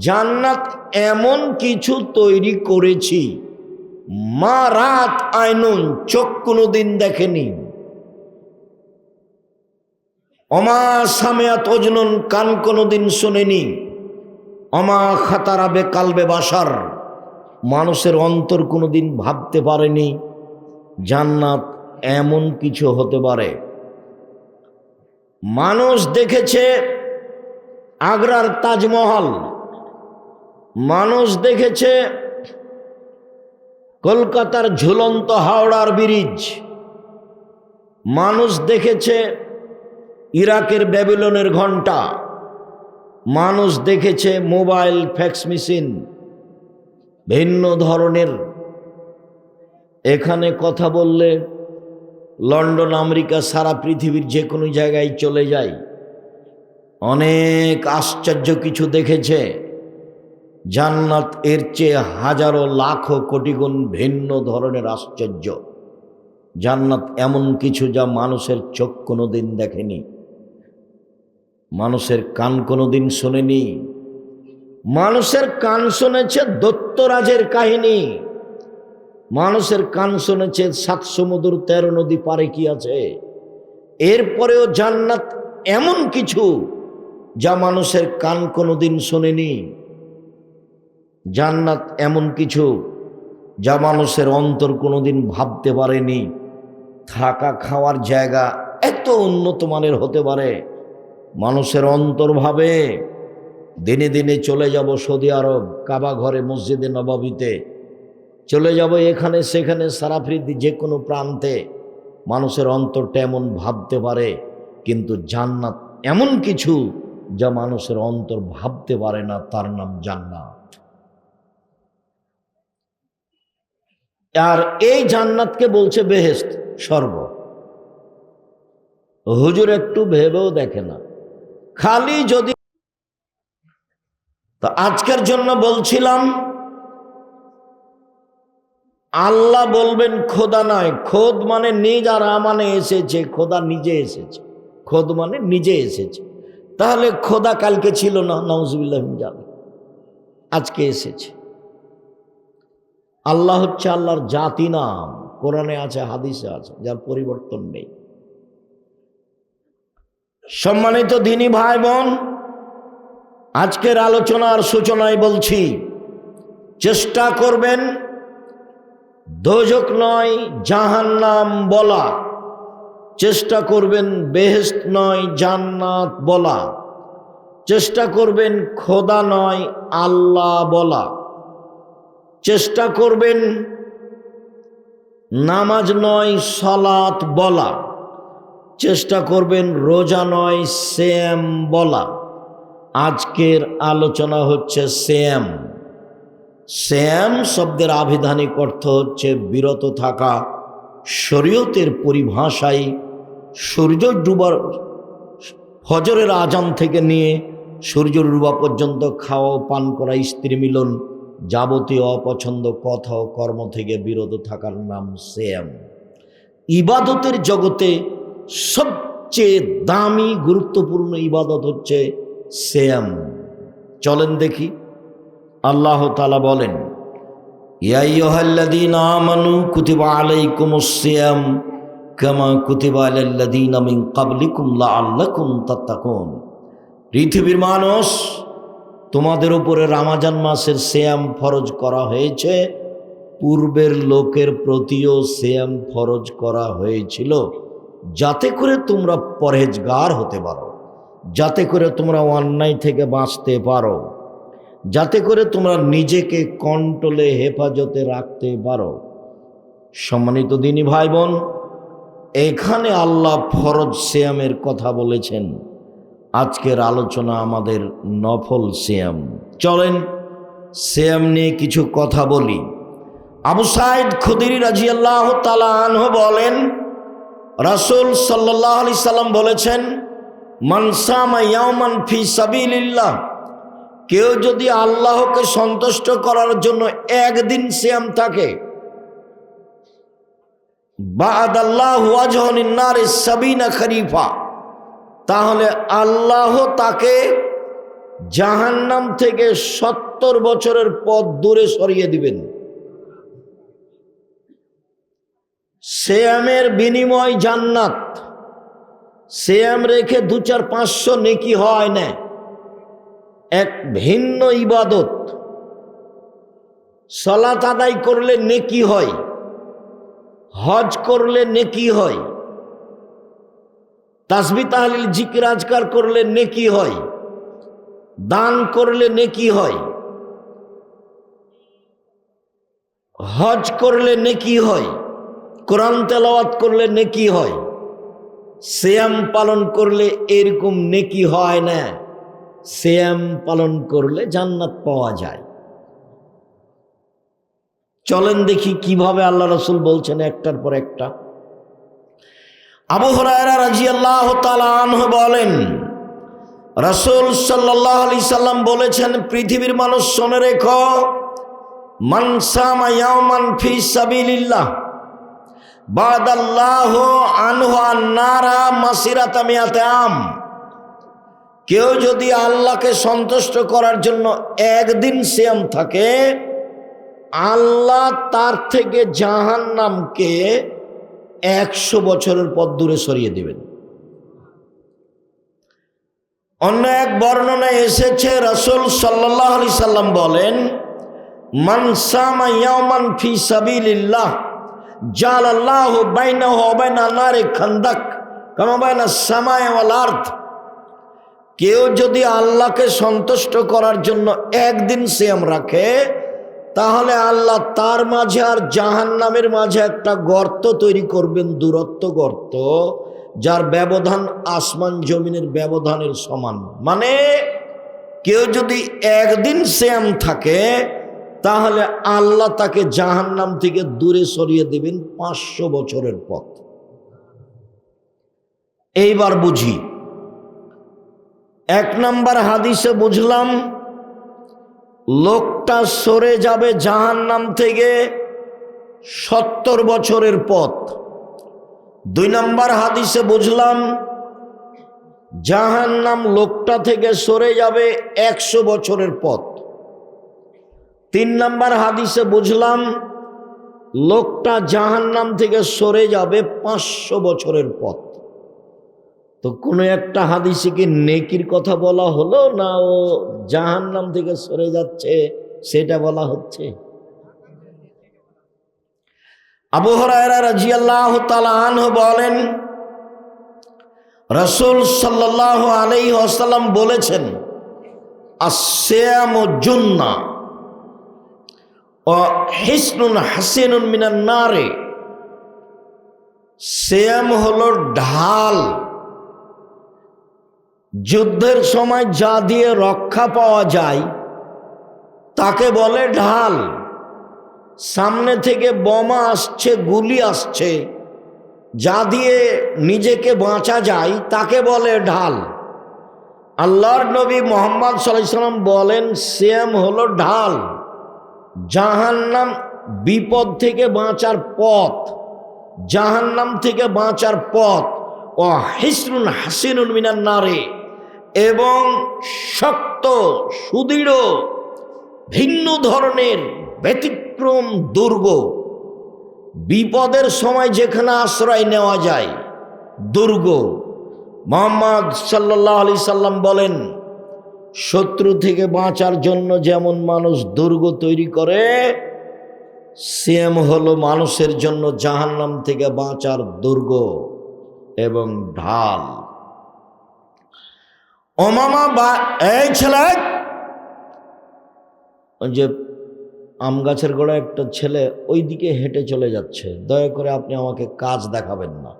Speaker 1: জান্নাত এমন কিছু তৈরি করেছি, মা রাত আইনুন, চোখ কোনোদিন দেখেনি, অমা সামিয়াত উজনুন, কান কোনোদিন শোনেনি, অমা খাতারাবে কালবে বাশার, মানুষের অন্তর কোনোদিন ভাবতে পারেনি জান্নাত এমন কিছু হতে পারে। মানুষ দেখেছে আগ্রার তাজমহল, মানুষ দেখেছে কলকাতার ঝুলন্ত হাওড়ার ব্রিজ, মানুষ দেখেছে ইরাকের ব্যাবিলনের ঘণ্টা, মানুষ দেখেছে মোবাইল ফ্যাক্স মেশিন, ভিন্ন ধরনের। এখানে কথা বললে লন্ডন, আমেরিকা, সারা পৃথিবীর যে কোনো জায়গায় চলে যায়। অনেক আশ্চর্য কিছু দেখেছে। জান্নাত এর চেয়ে হাজারো লাখো কোটি গুণ ভিন্ন ধরনের আশ্চর্য। জান্নাত এমন কিছু যা মানুষের চোখ কোনোদিন দেখেনি, মানুষের কান কোনোদিন শোনেনি। মানুষের কান শুনেছে দৈত্যরাজের কাহিনী, মানুষের কান শুনেছে 7 সমুদ্র 13 নদী পারে কি আছে। এরপরেও জান্নাত এমন কিছু যা মানুষের কান কোনোদিন শোনেনি। জান্নাত এমন কিছু যা মানুষের অন্তর কোনোদিন ভাবতে পারেনি। থাকা খাওয়ার জায়গা এত উন্নত মানের হতে পারে, মানুষের অন্তর ভাবে দিনে দিনে চলে যাব সৌদি আরব, কাবা ঘরে, মসজিদে নববীতে চলে যাব, এখানে সেখানে সারা পৃথিবী যে কোনো প্রান্তে। মানুষের অন্তরটা এমন ভাবতে পারে, কিন্তু জান্নাত এমন কিছু যা মানুষের অন্তর ভাবতে পারে না, তার নাম জান্নাত। আর এই জান্নাতকে বলছে বেহেশত, স্বর্গ। হুজুর একটু ভেবেও দেখে না, খালি যদি। তো আজকের জন্য বলছিলাম, আল্লাহ বলবেন খোদা নয়, খোদ মানে নিজ, আর মানে এসেছে, খোদা নিজে এসেছে। খোদ মানে নিজে এসেছে। তাহলে খোদা কালকে ছিল না, নাউজুবিল্লাহ মিন যালিক, আজকে এসেছে। আল্লাহ হচ্ছে আল্লাহর জাতি নাম, কোরআনে আছে, হাদিসে আছে, যার পরিবর্তন নেই। সম্মানিত দিনী ভাই বোন, আজকের আলোচনার সূচনায় বলছি, চেষ্টা করবেন দোজক নয় জাহান্নাম বলা, চেষ্টা করবেন বেহেশত নয় জান্নাত বলা, চেষ্টা করবেন খোদা নয় আল্লাহ বলা, চেষ্টা করবেন নামাজ নয় সালাত বলা, চেষ্টা করবেন রোজা নয় সিয়াম বলা। আজকের আলোচনা হচ্ছে সিয়াম। সিয়াম শব্দের আবিধানিক অর্থ হচ্ছে বিরত থাকা। শরীয়তের পরিভাষায় সূর্য ডুবার, ফজরের আজান থেকে নিয়ে সূর্য ডুবা পর্যন্ত খাওয়া পান করা, স্ত্রী মিলন, যাবতীয় অপছন্দ কথা ও কর্ম থেকে বিরত থাকার নাম সিয়াম। ইবাদতের জগতে সবচেয়ে দামি গুরুত্বপূর্ণ ইবাদত হচ্ছে সিয়াম। চলেন দেখি। আল্লাহ তাআলা বলেন, ইয়া আইয়ুহাল্লাযীনা আমানু কুতিবা আলাইকুমুস সিয়াম কামা কুতিবা আলাল্লাযীনা মিন ক্বাবলিকুম লাআল্লাকুম তাত্তাকুন। পৃথিবীর মানুষ, তোমাদের উপরে রমজান মাসের সিয়াম ফরজ করা হয়েছে, পূর্বের লোকের প্রতিও সিয়াম ফরজ করা হয়েছিল, যাতে করে তোমরা পরহেজগার হতে পারো, যাতে করে তোমরা অন্যায় থেকে বাঁচতে পারো, যাতে করে তোমরা নিজেকে কন্ট্রোলে হেফাজতে রাখতে পারো। সম্মানিত দিনী ভাই বোন, এখানে আল্লাহ ফরজ সিয়ামের কথা বলেছেন। আজকের আলোচনা আমাদের নফল সিয়াম। চলেন সিয়াম নিয়ে কিছু কথা বলি। আবু সাঈদ খুদরি রাদিয়াল্লাহু তাআলা আনহু বলেন, রাসূল সাল্লাল্লাহু আলাইহি সাল্লাম বলেছেন, মান সামা ইয়াওমান ফি সাবিলিল্লাহ, কেউ যদি আল্লাহকে সন্তুষ্ট করার জন্য একদিন সিয়াম থাকে, বা'দাল্লাহু ওয়াজহুন নারি সাবিনা খরিফা, তাহলে আল্লাহ তাকে জাহান্নাম থেকে 70 বছরের পথ দূরে সরিয়ে দিবেন। সিয়ামের বিনিময় জান্নাত। সিয়াম রেখে 2-4-500 নেকি হয় না, এক ভিন্ন ইবাদত। সালাত আদায় করলে নেকি হয়, হজ করলে নেকি হয়, তাসবিহ তাহলিল জিকির আজকার করলে নেকি হয়, দান করলে নেকি হয়, হজ করলে নেকি হয়, কোরআন তেলাওয়াত করলে নেকি হয়, সিয়াম পালন করলে এরকম নেকি হয় না। সিয়াম পালন করলে জান্নাত পাওয়া যায়। চলেন দেখি কিভাবে আল্লাহ রাসূল বলছেন একটার পর একটা। আবু হুরায়রা রাদিয়াল্লাহু তাআলা আনহু বলেন, রাসূল সাল্লাল্লাহু আলাইহি সাল্লাম বলেছেন, পৃথিবীর মানুষ শুনে রেখো, মান সামা ইয়াওমান ফি সাবিলিল্লাহ বাদাল্লাহু আনহু আন-নারা মাসিরাতা মিয়াতি আম। কেউ যদি আল্লাহকে সন্তুষ্ট করার জন্য একদিন সিয়াম থাকে, আল্লাহ তার থেকে জাহান্নামকে 100 বছরের পথ দূরে সরিয়ে দিবেন। অন্য এক বর্ণনায় এসেছে, রাসূল সাল্লাল্লাহু আলাইহি সাল্লাম বলেন, মান সামা ইয়াওমান ফি সাবিলিল্লাহ জালাল্লাহু বাইনাহু ওয়া বাইনা নারি খান্দাক কামা বাইনাস সামাই ওয়াল আরদ। কেউ যদি আল্লাহকে সন্তুষ্ট করার জন্য একদিন সিয়াম রাখে, তাহলে আল্লাহ তার মাঝে আর জাহান্নামের মাঝে একটা গর্ত তৈরি করবেন, দূরত্ব গর্ত, যার ব্যবধান আসমান জমিনের ব্যবধানের সমান। মানে কেউ যদি একদিন সিয়াম থাকে, তাহলে আল্লাহ তাকে জাহান্নাম থেকে দূরে সরিয়ে দেবেন 500 বছরের পথ। এইবার বুঝি, 1 নম্বর হাদিসে বুঝলাম লোকটা সরে যাবে জাহান্নাম থেকে 70 বছরের পথ। 2 নম্বর হাদিসে বুঝলাম জাহান্নাম লোকটা থেকে সরে যাবে 100 বছরের পথ। 3 নম্বর হাদিসে বুঝলাম লোকটা জাহান্নাম থেকে সরে যাবে 500 বছরের পথ। তো কোনো একটা হাদিসে কি নেকির কথা বলা হলো, না ও জাহান্নাম থেকে সরে যাচ্ছে সেটা বলা হচ্ছে? আবু হুরায়রা রাদিয়াল্লাহু তাআলা আনহু বলেন, রাসূল সাল্লাল্লাহু আলাইহি ওয়াসাল্লাম বলেছেন, আস-সিয়ামু জুন্নাহ ওয়া হিসনুন হাসিনুন মিনান নারে। সিয়াম হলো ঢাল, যুদ্ধের সময় যা দিয়ে রক্ষা পাওয়া যায় তাকে বলে ঢাল। সামনে থেকে বোমা আসছে, গুলি আসছে, যা দিয়ে নিজেকে বাঁচা যায় তাকে বলে ঢাল। আল্লাহর নবী মুহাম্মদ সাল্লাল্লাহু আলাইহি ওয়াসাল্লাম বলেন, সিয়াম হলো ঢাল, জাহান্নাম বিপদ থেকে বাঁচার পথ, জাহান্নাম থেকে বাঁচার পথ। ও হিসনুন হাসিনুন মিনান নারে, এবং শক্ত সুদৃঢ় ভিন্ন ধরনের ব্যতিক্রম দুর্গ, বিপদের সময় যেখানে আশ্রয় নেওয়া যায় দুর্গ। মুহাম্মদ সাল্লাল্লাহু আলাইহি সাল্লাম বলেন, শত্রু থেকে বাঁচার জন্য যেমন মানুষ দুর্গ তৈরি করে, সিয়াম হলো মানুষের জন্য জাহান্নাম থেকে বাঁচার দুর্গ এবং ঢাল। ও মামা, এই ছেলে, ওই যে আম গাছের গোড়ায় একটা ছেলে ওই দিকে হেঁটে চলে যাচ্ছে, দয়া করে আপনি আমাকে কাজ দেখাবেন না।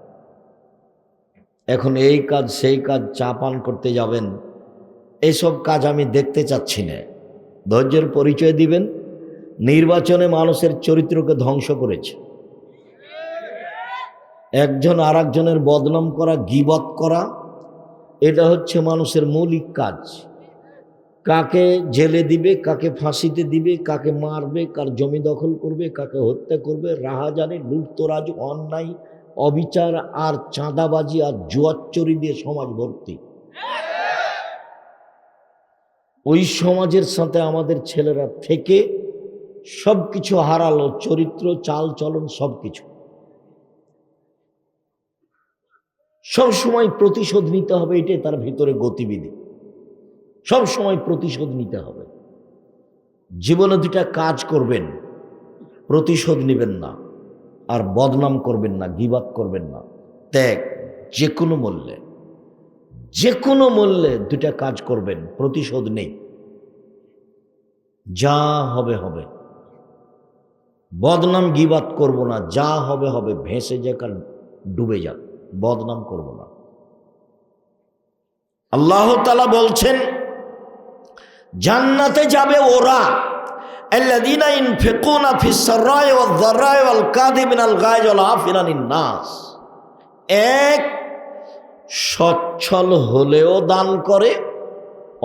Speaker 1: এখন এই কাজ সেই কাজ, চা পান করতে যাবেন, এইসব কাজ আমি দেখতে চাচ্ছি না। ধৈর্যের পরিচয় দিবেন। নির্বাচনে মানুষের চরিত্রকে ধ্বংস করেছে। একজন আর একজনের বদনাম করা, গীবত করা, এটা হচ্ছে মানুষের মৌলিক কাজ। কাকে জেলে দিবে, কাকে ফাঁসিতে দিবে, কাকে মারবে, কার জমি দখল করবে, কাকে হত্যা করবে, রাহাজানি, লুটতরাজ, অন্যায়, অবিচার আর চাঁদাবাজি আর জুয়াচুরি দিয়ে সমাজ ভর্তি। ওই সমাজের সাথে আমাদের ছেলেরা থেকে সব কিছু হারালো, চরিত্র, চাল চলন, সব কিছু। সব সময় প্রতিশোধ নিতে হবে, এটাই তার ভিতরে গতিবিধি। সব সময় প্রতিশোধ নিতে হবে। জীবনে 2টা কাজ করবেন, প্রতিশোধ নেবেন না আর বদনাম করবেন না, গীবাত করবেন না। ত্যাগ যে কোনো মূল্যে। যে কোনো মূল্যে দুটা কাজ করবেন, প্রতিশোধ নেই, যা হবে হবে। বদনাম গীবাত করব না, যা হবে হবে, ভেসে যাক আর ডুবে যাক, বদনাম করব না। আল্লাহ তাআলা বলছেন জান্নাতে যাবে ওরা আল্লাযীনা ইনফিকুনা ফিস সাররাই ওয়াদ যাররাই ওয়াল কাযিমিনাল গায়জ ওয়াল আফিনা আনিন নাস। এক, সচ্ছল হলেও দান করে,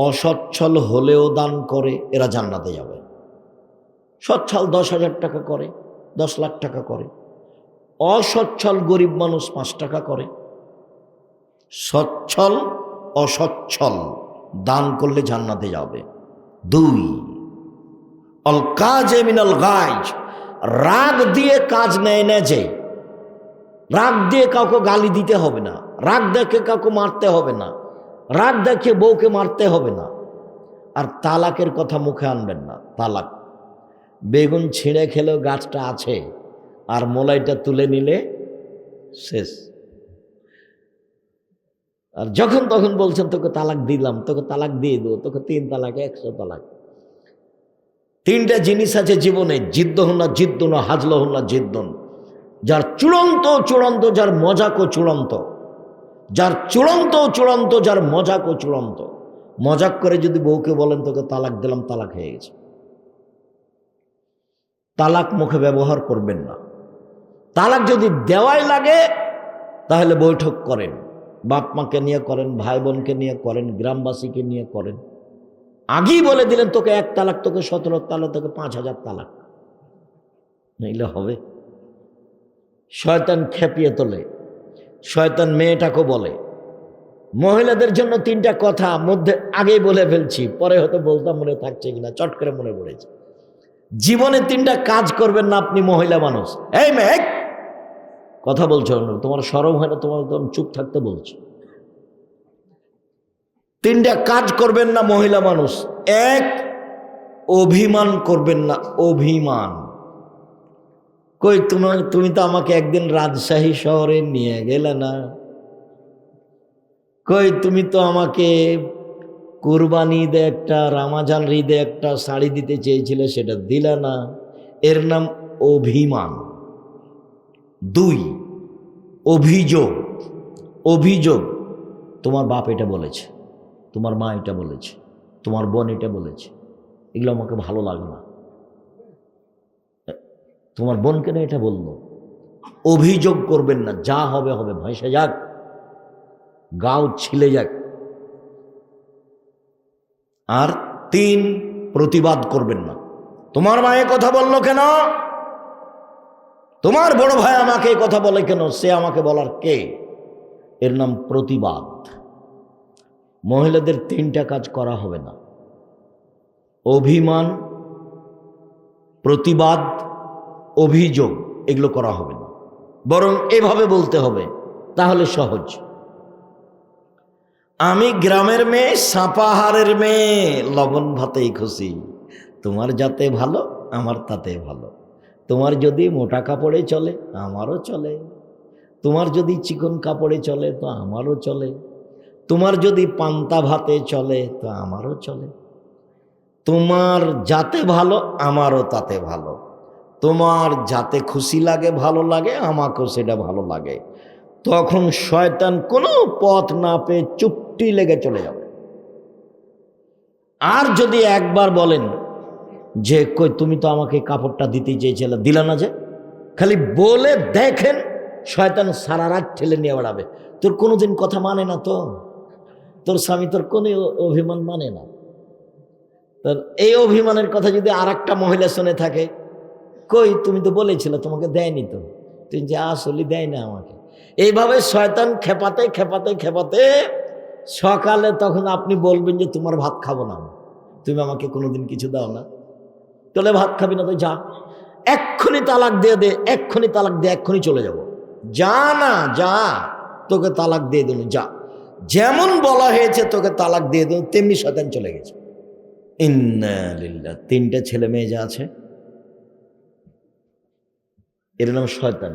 Speaker 1: অসচ্ছল হলেও দান করে, এরা জান্নাতে যাবে। সচ্ছল 10,000 টাকা করে, 10 লাখ টাকা করে, অসচ্ছল গরিব মানুষ 5 টাকা করে। সচ্ছল অসচ্ছল দান করলে জান্নাতে যাবে। 2, অল কাজে মিনাল গায়জ, রাগ দিয়ে কাজ নেয় না, যে রাগ দিয়ে কাউকে গালি দিতে হবে না, রাগ দেখে কাউকে মারতে হবে না, রাগ দেখে বউকে মারতে হবে না। আর তালাকের কথা মুখে আনবেন না। তালাক, বেগুন ছিঁড়ে খেলেও গাছটা আছে, আর মোলাইটা তুলে নিলে শেষ। আর যখন তখন বলছেন তোকে তালাক দিলাম, তোকে তালাক দিয়ে দেবো, তোকে 3 তালাক 100 তালাক। 3টা জিনিস আছে জীবনে, জিদ্দহুন্না জিদ্দুন, হাজলহুন্না জিদ্দুন। যার চূড়ান্ত চূড়ান্ত, যার মজাকও চূড়ান্ত, যার চূড়ান্ত চূড়ান্ত, যার মজাকও চূড়ান্ত। মজাক করে যদি বউকে বলেন তোকে তালাক দিলাম, তালাক হয়ে গেছে। তালাক মুখে ব্যবহার করবেন না। তালাক যদি দেওয়াই লাগে তাহলে বৈঠক করেন, বাপ মাকে নিয়ে করেন, ভাই বোনকে নিয়ে করেন, গ্রামবাসীকে নিয়ে করেন। আগেই বলে দিলেন তোকে 1 তালাক, তোকে 17 তালাক, তোকে 5,000 তালাক, নইলে হবে। শয়তান খেপিয়ে তোলে, শয়তান মেয়েটাকে বলে। মহিলাদের জন্য 3টা কথা মধ্যে আগেই বলে ফেলছি, পরে হয়তো বলতাম মনে থাকছে কিনা, চট করে মনে পড়েছে। জীবনে 3টা কাজ করবেন না আপনি মহিলা মানুষ। এই মেয়ে কথা বলছো, তোমার শরম হয় না? তোমার চুপ থাকতে বলছো। 3টা কাজ করবেন না মহিলা মানুষ। 1, অভিমান করবেন না। অভিমান কই, তুমি তো আমাকে একদিন রাজশাহী শহরে নিয়ে গেলে না, কই তুমি তো আমাকে কুরবানি ঈদে একটা, রামাজান ঈদে একটা শাড়ি দিতে চেয়েছিলে, সেটা দিলে না। এর নাম অভিমান। 2, অভিযোগ। অভিযোগ, তোমার বাপ এটা বলেছে, তোমার মা এটা বলেছে, তোমার বোন এটা বলেছে, এগুলো আমাকে ভালো লাগে না। তোমার বোন কেন এটা বললো? অভিযোগ করবেন না, যা হবে হবে, ভেসে যাক, গাও ছিলে যাক। আর 3, প্রতিবাদ করবেন না। তোমার মায়ে কথা বললো কেন? তোমার বড় ভাই আমাকে এই কথা বলে কেন? সে আমাকে বলার কে? এর নাম প্রতিবাদ। মহিলাদের 3টা কাজ করা হবে না: অভিমান, প্রতিবাদ, অভিযোগ। এগুলো করা হবে না, বরং এভাবে বলতে হবে, তাহলে সহজ। আমি গ্রামের মেয়ে, সাপাহারের মেয়ে, লবণ ভাতেই খুশি। তোমার যাতে ভালো, আমার তাতে ভালো। তোমার যদি মোটা কাপড়ে চলে, আমারও চলে। তোমার যদি চিকন কাপড়ে চলে, তো আমারও চলে। তোমার যদি পান্তা ভাতে চলে, তো আমারও চলে। তোমার যাতে ভালো, আমারও তাতে ভালো। তোমার যাতে খুশি লাগে, ভালো লাগে, আমাকেও সেটা ভালো লাগে। তখন শয়তান কোনো পথ না পেয়ে চুপটি লেগে চলে যাবে। আর যদি একবার বলেন যে কই তুমি তো আমাকে কাপড়টা দিতে চেয়েছিলে, দিলা না যে, খালি বলে দেখেন, শয়তান সারা রাত ঠেলে নিয়ে বেড়াবে। তোর কোনোদিন কথা মানে না, তো তোর স্বামী তোর কোনো অভিমান মানে না। তোর এই অভিমানের কথা যদি আর একটা মহিলা শুনে থাকে, কই তুমি তো বলেছিলে তোমাকে দেয়নি, তো তুই যে আসলে দেয় না আমাকে। এইভাবে শয়তান খেপাতে খেপাতে খেপাতে সকালে তখন আপনি বলবেন যে তোমার ভাত খাবো না, তুমি আমাকে কোনোদিন কিছু দাও না। তাহলে ভাত খাবি না তো যা, এক্ষুনি তালাক দিয়ে দে, এক্ষুনি তালাক দিয়ে এক্ষুনি চলে যাব। যা না যা, তোকে তালাক দিয়ে দিল, যা। যেমন বলা হয়েছে তোকে তালাক দিয়ে দিল, তেমনি শয়তান চলে গেছে। ইন্না লিল্লাহ। 3টা ছেলে মেয়ে যা আছে, এর নাম শয়তান।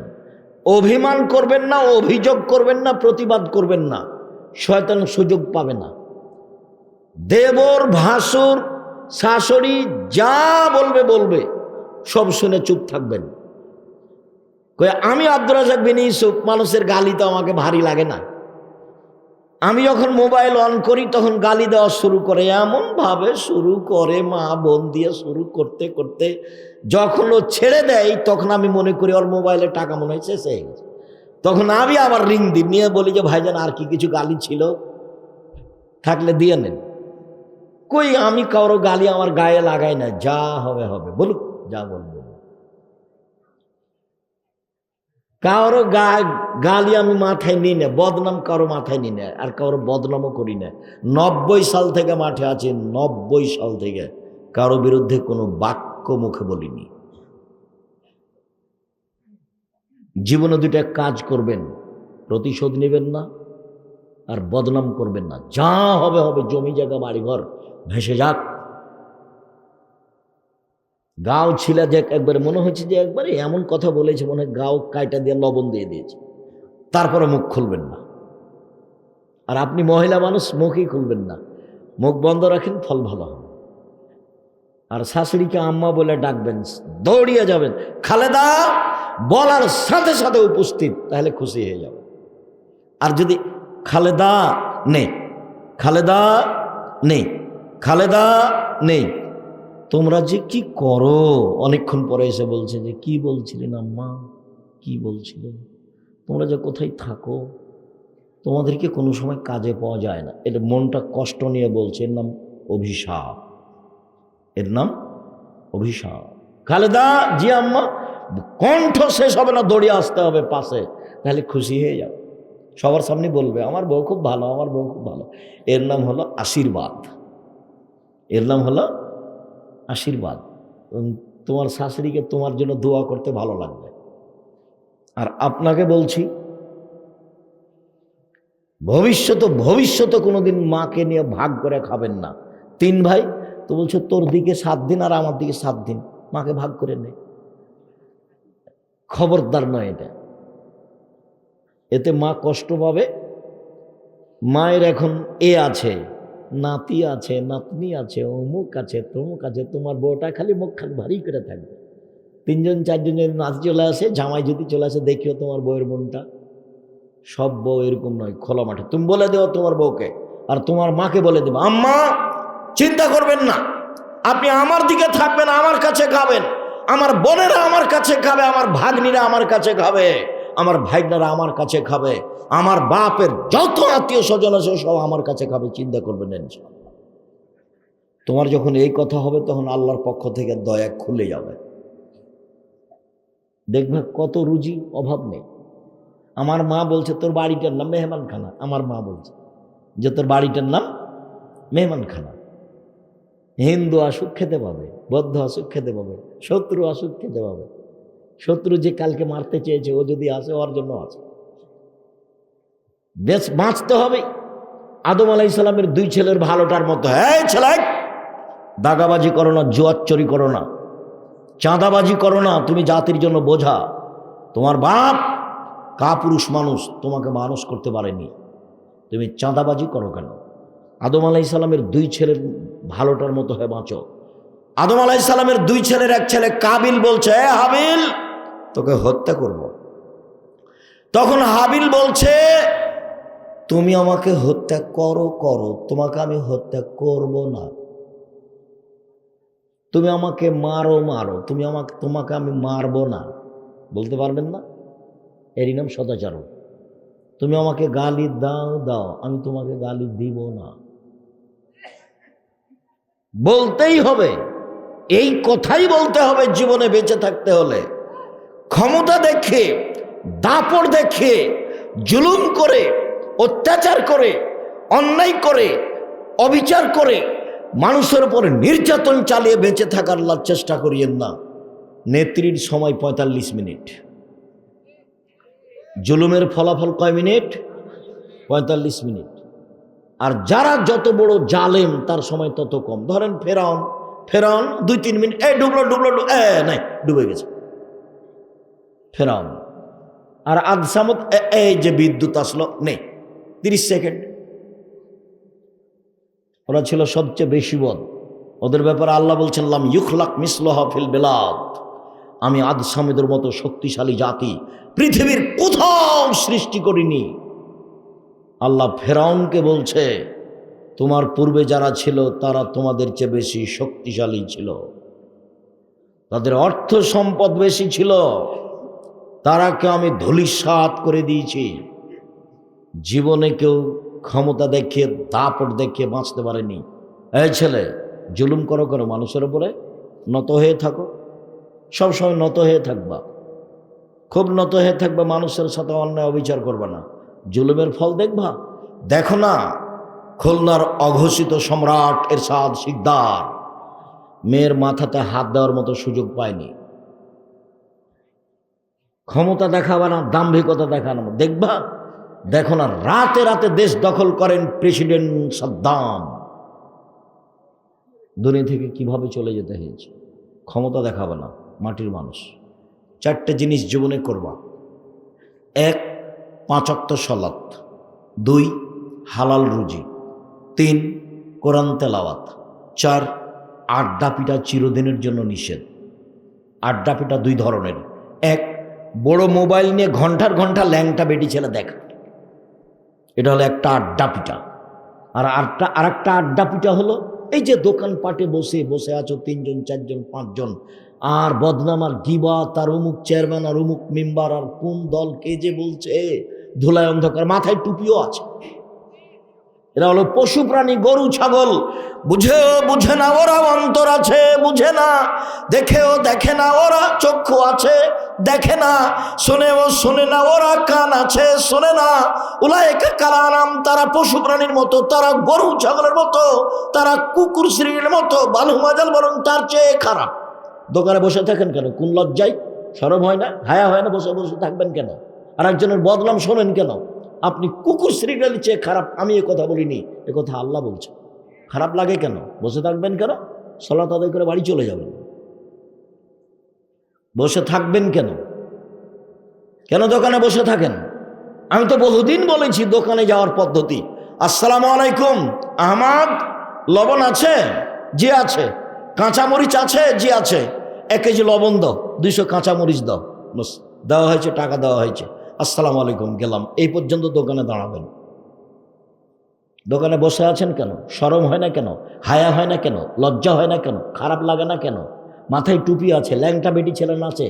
Speaker 1: অভিমান করবেন না, অভিযোগ করবেন না, প্রতিবাদ করবেন না। শয়তান সুযোগ পাবে না। দেবর, ভাসুর, শাশুড়ি যা বলবে বলবে, সব শুনে চুপ থাকবেন। আমি আব্দুর রাজ্জাক বিন ইউসুফ, মানুষের গালি তো আমাকে ভারী লাগে না। আমি যখন মোবাইল অন করি তখন গালি দেওয়া শুরু করে, এমন ভাবে শুরু করে, মা বোন দিয়ে শুরু করতে করতে যখন ও ছেড়ে দেয় তখন আমি মনে করি ওর মোবাইলে টাকা মনে হয় শেষ হয়ে গেছে। তখন আমি আবার রিং দিই, নিয়ে বলি যে ভাইজান আর কি কিছু গালি ছিল, থাকলে দিয়ে নেন। কই আমি কারো গালি আমার গায়ে লাগাই না, যা হবে হবে, বলুক যা বলবো। কারো গালি আমি মাথায় নিই না, বদনাম কারো মাথায় নিই না, আর কারো বদনামও করি না। 90 সাল থেকে মাঠে আছি, 90 সাল থেকে কারো বিরুদ্ধে কোনো বাক্য মুখে বলিনি। জীবনে দুইটা কাজ করবেন, প্রতিশোধ নেবেন না আর বদনাম করবেন না। যা হবে হবে, জমি জায়গা বাড়িঘর ভেসে যাক। গাও ছিলা যে একবারে মনে হচ্ছে যে একবারে এমন কথা বলেছে, মনে হয় গাও কাইটা দিয়ে লবণ দিয়ে দিয়েছে, তারপরে মুখ খুলবেন না। আর আপনি মহিলা মানুষ, মুখই খুলবেন না, মুখ বন্ধ রাখেন, ফল ভালো হবে। আর শাশুড়িকে আম্মা বলে ডাকবেন, দৌড়িয়ে যাবেন, খালেদা বলার সাথে সাথে উপস্থিত, তাহলে খুশি হয়ে যাবে। আর যদি খালেদা নেই, খালেদা নেই, খালেদা নেই, তোমরা যে কি করো, অনেকক্ষণ পরে এসে বলছে যে কি বলছিলেন আম্মা, কি বলছিলেন, তোমরা যে কোথায় থাকো, তোমাদেরকে কোনো সময় কাজে পাওয়া যায় না। এটা মনটা কষ্ট নিয়ে বলছে, এর নাম অভিশাপ, এর নাম অভিশাপ। খালেদা, জি আম্মা, কণ্ঠ শেষ হবে না, দৌড়িয়ে আসতে হবে পাশে, তাহলে খুশি হয়ে যাবে। সবার সামনে বলবে আমার বউ খুব ভালো, আমার বউ খুব ভালো। এর নাম হলো আশীর্বাদ, এর নাম হলো আশীর্বাদ। তোমার শাশুড়িকে তোমার জন্য দোয়া করতে ভালো লাগবে। আর আপনাকে বলছি, ভবিষ্যতে কোনোদিন মাকে নিয়ে ভাগ করে খাবেন না। 3 ভাই তো বলছো তোর দিকে 7 দিন আর আমার দিকে 7 দিন, মাকে ভাগ করে নে, খবরদার নয় এটা। এতে মা কষ্ট পাবে। মায়ের এখন এ আছে, নাতি আছে, নাতনি আছে, অমুক আছে, তমুক আছে, তোমার বউটা খালি মুখ খালি ভারী করে থাকবে। 3জন 4জন যদি নাতি চলে আসে, জামাই যদি চলে আসে, দেখিও তোমার বউয়ের মনটা। সব বউ এরকম নয়, খোলা মাঠে তুমি বলে দেও তোমার বউকে, আর তোমার মাকে বলে দেবে আম্মা চিন্তা করবেন না, আপনি আমার দিকে থাকবেন, আমার কাছে খাবেন, আমার বোনেরা আমার কাছে খাবে, আমার ভাগ্নিরা আমার কাছে খাবে, আমার ভাইগনারা আমার কাছে খাবে, আমার বাপের যত আত্মীয় স্বজন আছে সব আমার কাছে খাবে, চিন্তা করবেন না ইনশাআল্লাহ। তোমার যখন এই কথা হবে তখন আল্লাহর পক্ষ থেকে দয়া খুলে যাবে, দেখবে কত রুজি, অভাব নেই। আমার মা বলছে তোর বাড়িটার নাম মেহমানখানা, আমার মা বলছে যে তোর বাড়িটার নাম মেহমানখানা। হিন্দু আসুক খেতে পাবে, বৌদ্ধ আসুক খেতে পাবে, শত্রু আসুক খেতে পাবে। শত্রু যে কালকে মারতে চেয়েছে ও যদি আসে, ওর জন্য আছে। বেশ বাঁচতে হবে। আদম আলাইহিস সালামের 2 ছেলের ভালোটার মতো, এই ছেলে দাগাবাজি করো না, জুয়াচুরি করো না, চাঁদাবাজি করো না, তুমি জাতির জন্য বোঝা। তোমার বাপ কাপুরুষ মানুষ, তোমাকে মানুষ করতে পারেনি, তুমি চাঁদাবাজি করো কেন? আদম আলাইহিস সালামের 2 ছেলের ভালোটার মতো হয়ে বাঁচো। আদম আলাইহিস সালামের 2 ছেলের এক ছেলে কাবিল বলছে, এ হাবিল তোকে হত্যা করব। তখন হাবিল বলছে তুমি আমাকে হত্যা করো, তোমাকে আমি হত্যা করব না। তুমি আমাকে মারো, তোমাকে আমি মারবো না, বলতে পারবেন না? এরই নাম সদাচারণ। তুমি আমাকে গালি দাও, আমি তোমাকে গালি দিব না, বলতেই হবে। এই কথাই বলতে হবে জীবনে বেঁচে থাকতে হলে। ক্ষমতা দেখে, দাপট দেখে, জুলুম করে, অত্যাচার করে, অন্যায় করে, অবিচার করে, মানুষের উপর নির্যাতন চালিয়ে বেঁচে থাকার চেষ্টা করিয়েন না। নেত্রীর সময় 45 মিনিট, জুলুমের ফলাফল কয় মিনিট? 45 মিনিট। আর যারা যত বড় জালেম তার সময় তত কম। ধরেন ফেরাউন 2-3 মিনিট, ডুবলো, নাই ডুবে গেছে ফেরাউন। আর আদসামত এই যে বিদ্যুৎ আসলো, নেই 30 সেকেন্ড। ওরা ছিল সবচেয়ে বেশি বদ। ওদের ব্যাপারে আল্লাহ বলছেন লাম ইউখলাক মিসলুহা ফিল বিলাদ, আমি আদ সামেদের মতো শক্তিশালী জাতি পৃথিবীর কোথাও সৃষ্টি করিনি। আল্লাহ ফেরাউনকে বলছে তোমার পূর্বে যারা ছিল তারা তোমাদের চেয়ে বেশি শক্তিশালী ছিল, তাদের অর্থ সম্পদ বেশি ছিল, তারাকে আমি ধূলিসাৎ করে দিয়েছি। জীবনে কেউ ক্ষমতা দেখিয়ে দাপট দেখিয়ে বাঁচতে পারেনি। এই ছেলে, জুলুম করো করো মানুষের উপরে, নত হয়ে থাকো, সবসময় নত হয়ে থাকবা, খুব নত হয়ে থাকবা, মানুষের সাথে অন্যায় অবিচার করবা না, জুলুমের ফল দেখবা। দেখো না খুলনার অঘোষিত সম্রাট এরশাদ শিকদার মেয়ের মাথাতে হাত দেওয়ার মতো সুযোগ পায়নি। ক্ষমতা দেখাবা না, দাম্ভিকতা দেখানো দেখবা। দেখো না রাতে রাতে দেশ দখল করেন প্রেসিডেন্ট সাদ্দাম, দুনিয়া থেকে কিভাবে চলে যেতে হয়েছে। ক্ষমতা দেখাবে না, মাটির মানুষ। 4টে জিনিস জীবনে করবা। 1 5 ওয়াক্ত সালাত, 2 হালাল রুজি, 3 কোরআন তেলাওয়াত, 4 আড্ডা পিটা চিরদিনের জন্য নিষেধ। আড্ডা পিটা 2 ধরনের। 1 বড় মোবাইল নিয়ে ঘন্টার ঘন্টা ল্যাংটা বেটি ছেলে দেখা, এটা হলো একটা আড্ডা পিটা। আর আরেকটা আড্ডা পিটা হলো এই যে দোকানপাটে বসে বসে আছো 3 জন 4 জন 5 জন, আর বদনাম আর গিবত, তার অমুক চেয়ারম্যান আর অমুক মেম্বার আর কোন দল কে যে বলছে, ধুলায় অন্ধকার, মাথায় টুপিও আছে। এরা হলো পশু প্রাণী, গরু ছাগল। বুঝেও বুঝে না ওরা অন্তর আছে, বুঝে না। দেখেও দেখে না ওরা চক্ষু আছে, দেখে না। শোনেও শোনে না ওরা কান আছে, শোনে না। উলায়েকা কালানাম, তারা পশু প্রাণীর মতো, তারা গরু ছাগলের মতো, তারা কুকুর শ্রীর মতো, বালু মাজাল বরং তার চেয়ে খারাপ। দোকানে বসে থাকেন কেন? কোন লজ্জায়? শরম হয় না? হায়া হয় না? বসে বসে থাকবেন কেন? আর একজনের বদনাম শোনেন কেন? আপনি কুকুর শ্রীগালের চেয়ে খারাপ, আমি এ কথা বলিনি, এ কথা আল্লাহ বলছে। খারাপ লাগে কেন? বসে থাকবেন কেন? সালাত আদায় করে বাড়ি চলে যাবেন। বসে থাকবেন কেন? কেন দোকানে বসে থাকেন? আমি তো বহুদিন বলেছি দোকানে যাওয়ার পদ্ধতি। আসসালামু আলাইকুম, আহমদ লবণ আছে? জি আছে। কাঁচামরিচ আছে? জি আছে। 1 কেজি লবণ দাও, 200 কাঁচামরিচ দাও। বস, দেওয়া হয়েছে, টাকা দেওয়া হয়েছে, আসসালামু আলাইকুম, গেলাম। এই পর্যন্ত দোকানে দাঁড়াবেন। দোকানে বসে আছেন কেন? শরম হয় না কেন? হায়া হয় না কেন? লজ্জা হয় না কেন? খারাপ লাগে না কেন? মাথায় টুপি আছে, ল্যাংটা বেটি ছেলে নাচে,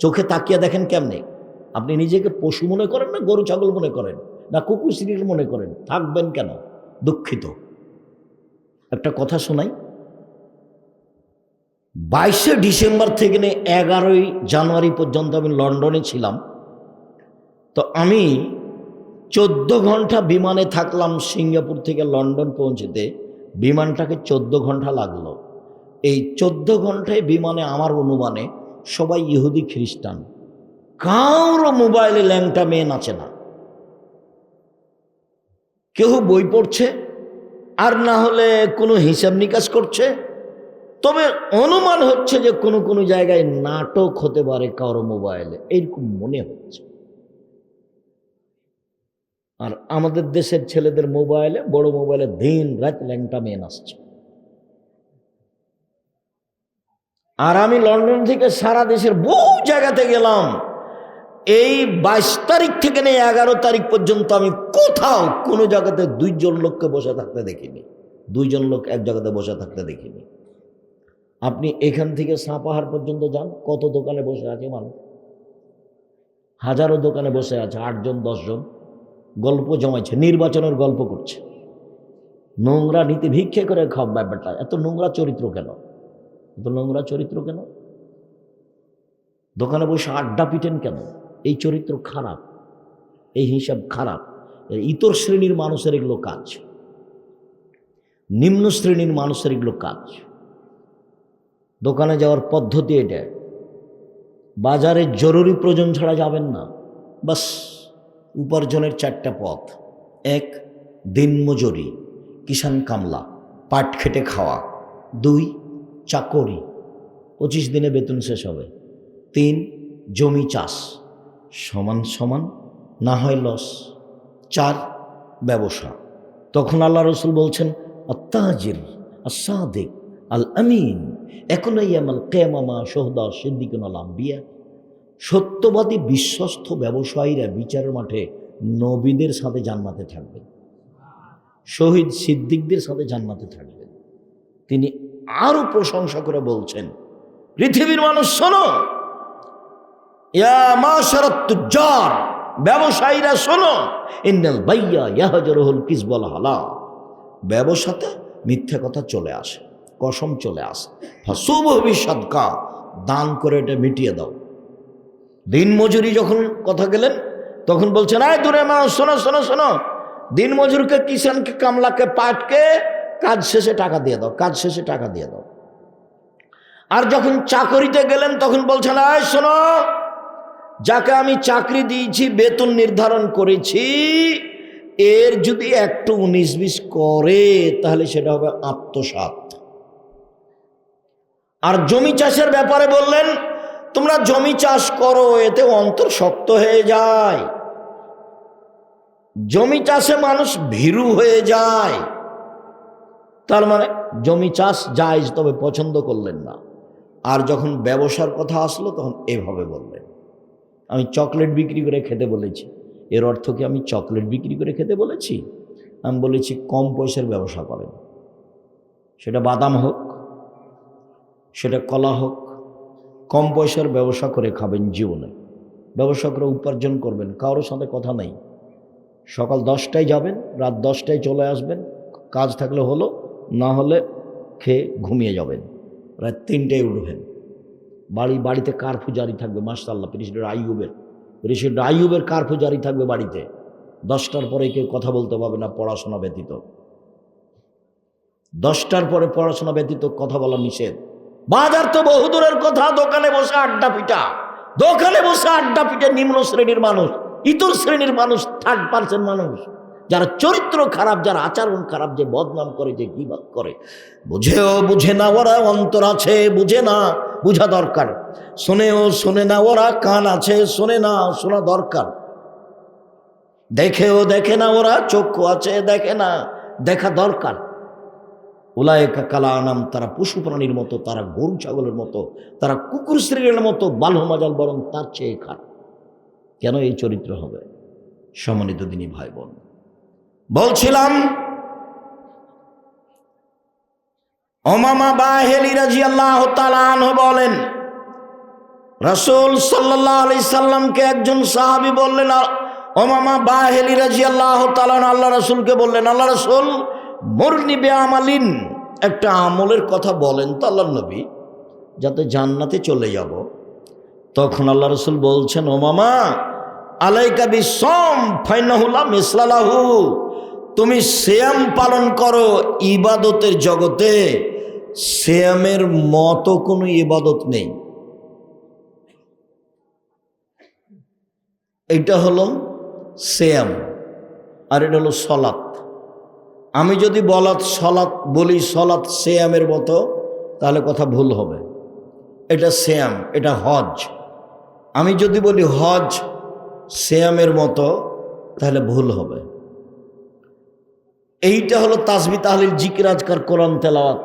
Speaker 1: চোখে তাকিয়ে দেখেন কেমনে? আপনি নিজেকে পশু মনে করেন না গরু ছাগল মনে করেন না কুকুর শ্রীল মনে করেন? থাকবেন কেন? দুঃখিত। একটা কথা শোনাই। 22শে ডিসেম্বর থেকে 11ই জানুয়ারি পর্যন্ত আমি লন্ডনে ছিলাম। তো আমি 14 ঘন্টা বিমানে থাকলাম। সিঙ্গাপুর থেকে লন্ডন পৌঁছতে বিমানটাকে 14 ঘন্টা লাগলো। এই 14 ঘন্টায় বিমানে আমার অনুমানে সবাই ইহুদি খ্রিস্টান, কারো মোবাইলে ল্যাংটা মেয়ে নাচে না। কেউ বই পড়ছে, আর না হলে কোনো হিসাব নিকাশ করছে। তবে অনুমান হচ্ছে যে কোনো কোনো জায়গায় নাটক হতে পারে কারো মোবাইলে, এইরকম মনে হচ্ছে। আর আমাদের দেশের ছেলেদের মোবাইলে, বড় মোবাইলে দিন রাত ল্যাংটা মেয়ে নাচছে। আর আমি লন্ডন থেকে সারা দেশের বহু জায়গাতে গেলাম। এই 22 তারিখ থেকে 11 তারিখ পর্যন্ত আমি কোথাও কোনো জায়গাতে 2 জন লোককে বসে থাকতে দেখিনি। 2 জন লোক এক জায়গাতে বসে থাকতে দেখিনি। আপনি এখান থেকে সাপাহার পর্যন্ত যান, কত দোকানে বসে আছে মানুষ, হাজারো দোকানে বসে আছে, 8 জন 10 জন গল্প জমাইছে, নির্বাচনের গল্প করছে। নোংরা নীতি ভিক্ষে করে খাওয়া ব্যাপারটা। এত নোংরা চরিত্র কেন? এত নোংরা চরিত্র কেন? দোকানে বসে আড্ডা পিটেন কেন? এই চরিত্র খারাপ, এই হিসাব খারাপ। ইতর শ্রেণীর মানুষের এগুলো কাজ, নিম্ন শ্রেণীর মানুষের এগুলো কাজ। দোকানে যাওয়ার পদ্ধতি এটা। বাজারে জরুরি প্রয়োজন ছাড়া যাবেন না। বাস, উপার্জনের 4টা পথ। 1 দিনমজুরি, কিষাণ কামলা, পাট খেটে খাওয়া। 2 চাকরি, 25 দিনে বেতন শেষ হবে। 3 জমি চাষ, সমান সমান না হয় লস। 4 ব্যবসা। তখন আল্লাহ রসুল বলছেন আত-তাজির আস-সাদিক আল আমিন ইয়াকুনু ইয়াউমাল কিয়ামা মা শুহাদা সিদ্দিকুন আল আম্বিয়া। সত্যবাদী বিশ্বস্ত ব্যবসায়ীরা বিচারের মাঠে নবীদের সাথে জান্নাতে থাকবেন, শহীদ সিদ্দিকদের সাথে জান্নাতে থাকবেন। তিনি আরো প্রশংসা করে বলছেন, পৃথিবীর মানুষ শোনো, ইয়া মাশারাত তুজ্জার, ব্যবসায়ীরা শোনো, ইন্নাল বাইয়া ইয়াহজুরুল কিযবাল হালাল, ব্যবসাতে মিথ্যা কথা চলে আসে, কসম চলে আসে। ফাসুবহু বিসাদকা, দান করে এটা মিটিয়ে দাও। দিন মজুরি যখন কথা গেলেন তখন বলছেন, আয় দূরে মানুষ শোনো শোনো শোনো, দিন মজুরকে, কিষানকে, কামলাকে, পাটকে কাজ শেষে টাকা দিয়ে দাও, কাজ শেষে টাকা দিয়ে দাও। আর যখন চাকরিতে গেলেন তখন বলছেন, আয় শোনো, যাকে আমি চাকরি দিয়েছি, বেতন নির্ধারণ করেছি, এর যদি একটু 19-20 করে তাহলে সেটা হবে আত্মসাৎ। আর জমি চাষের ব্যাপারে বললেন, তোমরা জমি চাষ করো, এতে অন্তর শক্ত হয়ে যায়, জমি চাষে মানুষ ভীরু হয়ে যায়। তার মানে জমি চাষ জায়েজ, তবে পছন্দ করলেন না। আর যখন ব্যবসার কথা আসলো তখন এভাবে বললেন, আমি চকলেট বিক্রি করে খেতে বলেছি। এর অর্থ কি আমি চকলেট বিক্রি করে খেতে বলেছি? আমি বলেছি কম পয়সার ব্যবসা করেন, সেটা বাদাম হোক, সেটা কলা হোক, কম পয়সার ব্যবসা করে খাবেন জীবনে। ব্যবসা করে উপার্জন করবেন, কারোর সাথে কথা নেই। সকাল 10টায় যাবেন, রাত 10টায় চলে আসবেন, কাজ থাকলে হলো, না হলে খেয়ে ঘুমিয়ে যাবেন, রাত 3টায় উঠবেন। বাড়িতে কারফিউ জারি থাকবে, মাশাআল্লাহ, প্রেসিডেন্ট আইয়ুবের কারফিউ জারি থাকবে বাড়িতে। 10টার পরে কেউ কথা বলতে পারবে না পড়াশোনা ব্যতীত। 10টার পরে পড়াশোনা ব্যতীত কথা বলা নিষেধ। বাজার তো বহুদূরের কথা, দোকানে বসে আড্ডা পিটা, দোকানে বসে আড্ডা পিটে নিম্ন শ্রেণীর মানুষ, ইতর শ্রেণীর মানুষ, 3rd মানুষ, যারা চরিত্র খারাপ, যারা আচরণ খারাপ, যে বদনাম করে, যে গীবত করে, বুঝেও বুঝে না ওরা, অন্তর আছে বুঝে না, বুঝা দরকার। শোনেও শোনে না ওরা, কান আছে শোনে না, শোনা দরকার। দেখেও দেখে না ওরা, চক্ষু আছে দেখে না, দেখা দরকার। উলায়েকা কালা আনাম, তারা পশু প্রাণীর মতো, তারা গরু ছাগলের মতো, তারা কুকুর শ্রেণীর মতো, বালহ মাজাল, বরং তার চেয়ে খারাপ। কেন এই চরিত্র হবে? সম্মানিত দিনী ভাই বোন, বলছিলাম উমামা বাহিলী রাদিয়াল্লাহু তাআলা আনহু বলেন, রাসূল সাল্লাল্লাহু আলাইহি সাল্লামকে একজন সাহাবী বললেন, উমামা বাহিলী রাদিয়াল্লাহু তাআলা আল্লাহ রাসূলকে বললেন, আল্লাহ রাসূল, মুরনি বিআমালিন, একটা আমলের কথা বলেন তো আল্লাহর নবী, যাতে জান্নাতে চলে যাব। তখন আল্লাহ রাসূল বলছেন, উমামা, আলাইকা বিসম ফাইন্নাহু লা মিসলা লাহু, তুমি সিয়াম পালন করো। ইবাদতের জগতে সিয়ামের মতো কোনো ইবাদত নেই। এটা হলো সিয়াম, আর এটা হলো সলাত। আমি যদি বলি সলাত সিয়ামের মতো, তাহলে কথা ভুল হবে। এটা সিয়াম, এটা হজ। আমি যদি বলি হজ সিয়ামের মতো, তাহলে ভুল হবে। এইটা হলো তাসবিহ তাহলিল জিকির আজকার কোরআন তেলাওয়াত,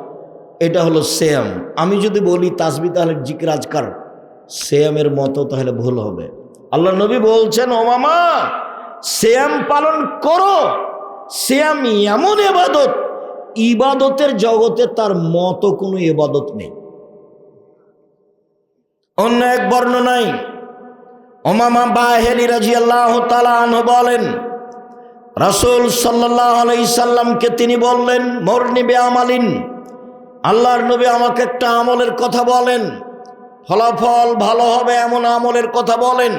Speaker 1: এটা হলো সিয়াম। আমি যদি বলি তাসবিহ তাহলিল জিকির আজকার সিয়ামের মতো, তাহলে ভুল হবে। আল্লাহ নবী বলছেন, উমামা, সিয়াম পালন করো। সিয়াম এমন ইবাদত, ইবাদতের জগতে তার মতো কোনো ইবাদত নেই। অন্য এক বর্ণনায় উমামা বাহিলী রাদিয়াল্লাহু তাআলা আনহু বলেন, রাসূল সাল্লাল্লাহু আলাইহি সাল্লামকে তিনি বললেন, মুরনি বিআমালিন, আল্লাহর নবী আমাকে একটা আমলের কথা বলেন, ফলাফল ভালো হবে এমন আমলের কথা বলেন।